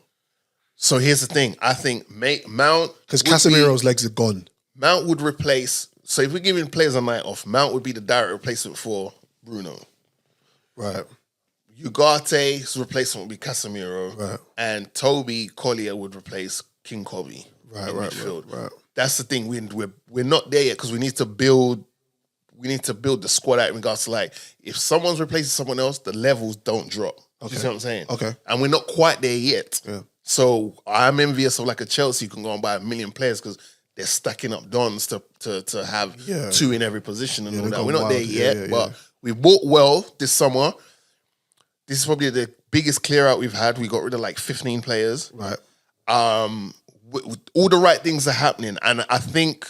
So here's the thing: I think Mount, because Casemiro's legs are gone. Mount would replace. So if we're giving players a night off, Mount would be the direct replacement for Bruno. Right. Ugarte's replacement would be Casemiro. Right. And Toby Collier would replace King Kobe. Right. That's the thing. We're not there yet because we need to build the squad out in regards to like, if someone's replacing someone else, the levels don't drop. You see what I'm saying? Okay. And we're not quite there yet. Yeah. So I'm envious of like a Chelsea who can go and buy 1 million players because they're stacking up dons to have 2 in every position and all that. We're not there yet, but we bought well this summer. This is probably the biggest clear out we've had. We got rid of like 15 players. Right. All the right things are happening, and I think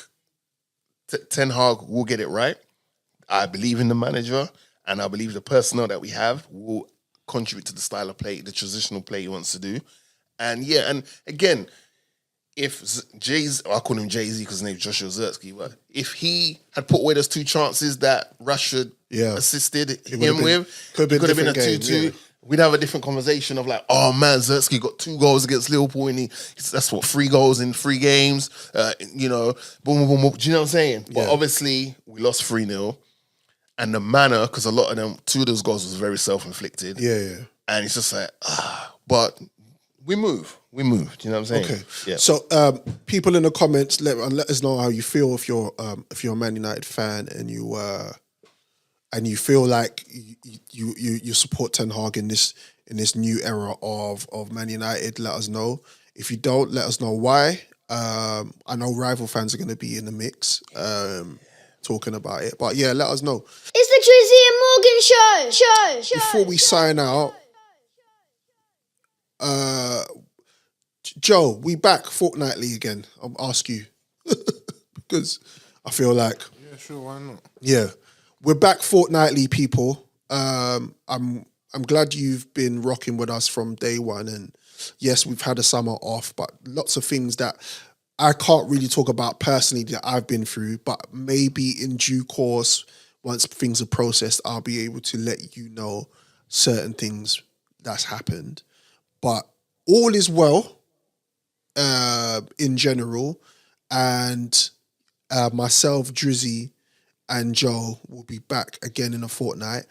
Ten Hag will get it right. I believe in the manager, and I believe the personnel that we have will contribute to the style of play, the transitional play he wants to do. And yeah, and again, if Jay-Z, I call him Jay-Z because his name's Joshua Zirkzee, but if he had put away those 2 chances that Rashford assisted him with, could have been a 2-2. Yeah. We'd have a different conversation of like, oh man, Zirkzee got 2 goals against Liverpool, and that's what 3 goals in 3 games. You know, boom, boom, boom. Do you know what I'm saying? But obviously, we lost 3-0, and the manner, because a lot of them, 2 of those goals was very self-inflicted. Yeah. And it's just like, but we move. Do you know what I'm saying? Okay. Yeah. So people in the comments, let us know how you feel if you're a Man United fan and you feel like you support Ten Hag in this new era of Man United. Let us know. If you don't, let us know why. I know rival fans are going to be in the mix talking about it, but yeah, let us know. It's the Drizzy Morgan show. Before we sign out, Joe, we back fortnightly again. I'll ask you because I feel like Sure, why not? yeah, we're back fortnightly, people. I'm glad you've been rocking with us from day one, and yes, we've had a summer off, but lots of things that I can't really talk about personally that I've been through, but maybe in due course, once things are processed, I'll be able to let you know certain things that's happened. But all is well in general, and myself, Drizzy, and Joe will be back again in a fortnight.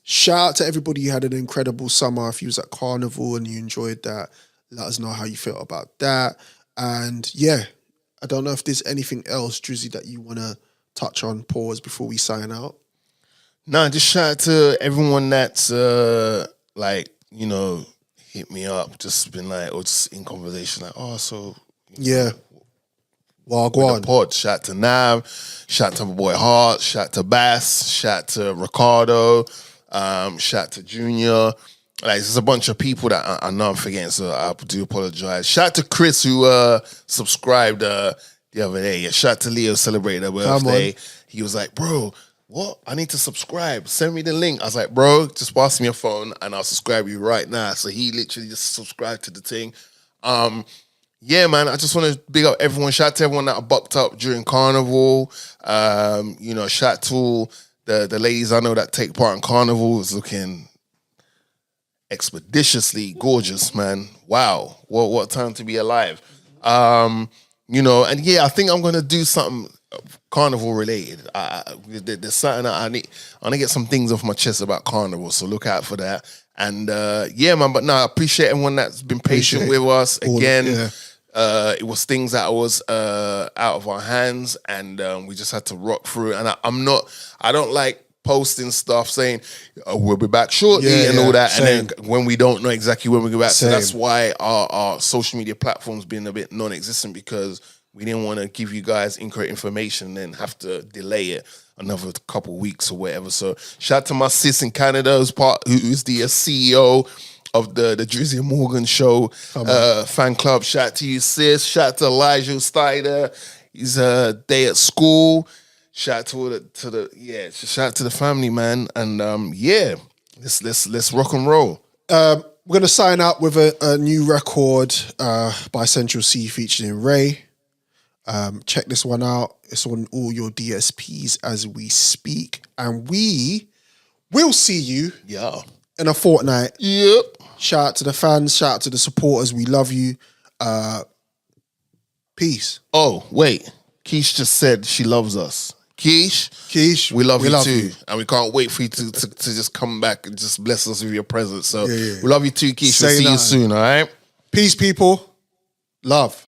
Shout out to everybody who had an incredible summer. If you was at Carnival and you enjoyed that, let us know how you felt about that. And yeah, I don't know if there's anything else, Drizzy, that you want to touch on, pause before we sign out. No, just shout out to everyone that's like, you know, hit me up, just been like, or just in conversation, like, oh, so Yeah. Well, go on. the pod. Shout out to Nav, shout out to my boy Hart, shout out to Bass, shout out to Ricardo, shout out to Junior. Like, there's a bunch of people that I know I'm forgetting, so I do apologize. Shout out to Chris who subscribed the other day. Yeah, shout out to Leo celebrating their birthday. He was like, bro, what? I need to subscribe. Send me the link. I was like, bro, just pass me your phone and I'll subscribe you right now. So he literally just subscribed to the thing. Yeah, man, I just want to big up everyone. Shout out to everyone that I bucked up during Carnival. You know, shout out to the ladies I know that take part in Carnival is looking expeditiously gorgeous, man. Wow, what time to be alive. You know, and yeah, I think I'm gonna do something Carnival related. There's something that I need to get some things off my chest about Carnival, so look out for that. And yeah, man. But no, I appreciate everyone that's been patient with us again. It was things that was out of our hands, and we just had to rock through it. And I don't like posting stuff saying we'll be back shortly and all that, same. And then when we don't know exactly when we go back. Same. So that's why our social media platforms been a bit non-existent, because we didn't want to give you guys incorrect information and then have to delay it another couple of weeks or whatever. So shout out to my sis in Canada who's the CEO of the Drizzy Morgan show fan club. Shout out to you, sis. Shout out to Elijah who started there. He's day at school. Shout out shout out to the family, man. And let's rock and roll. We're gonna sign out with a new record by Central C featuring Ray. Check this one out. It's on all your DSPs as we speak, and we will see you in a fortnight. Yep. Shout out to the fans. Shout out to the supporters. We love you. Peace. Oh wait, Keish just said she loves us. Keish, we love you too. And we can't wait for you to just come back and just bless us with your presence. So we love you too, Keish. We'll see you soon, all right? Peace, people. Love.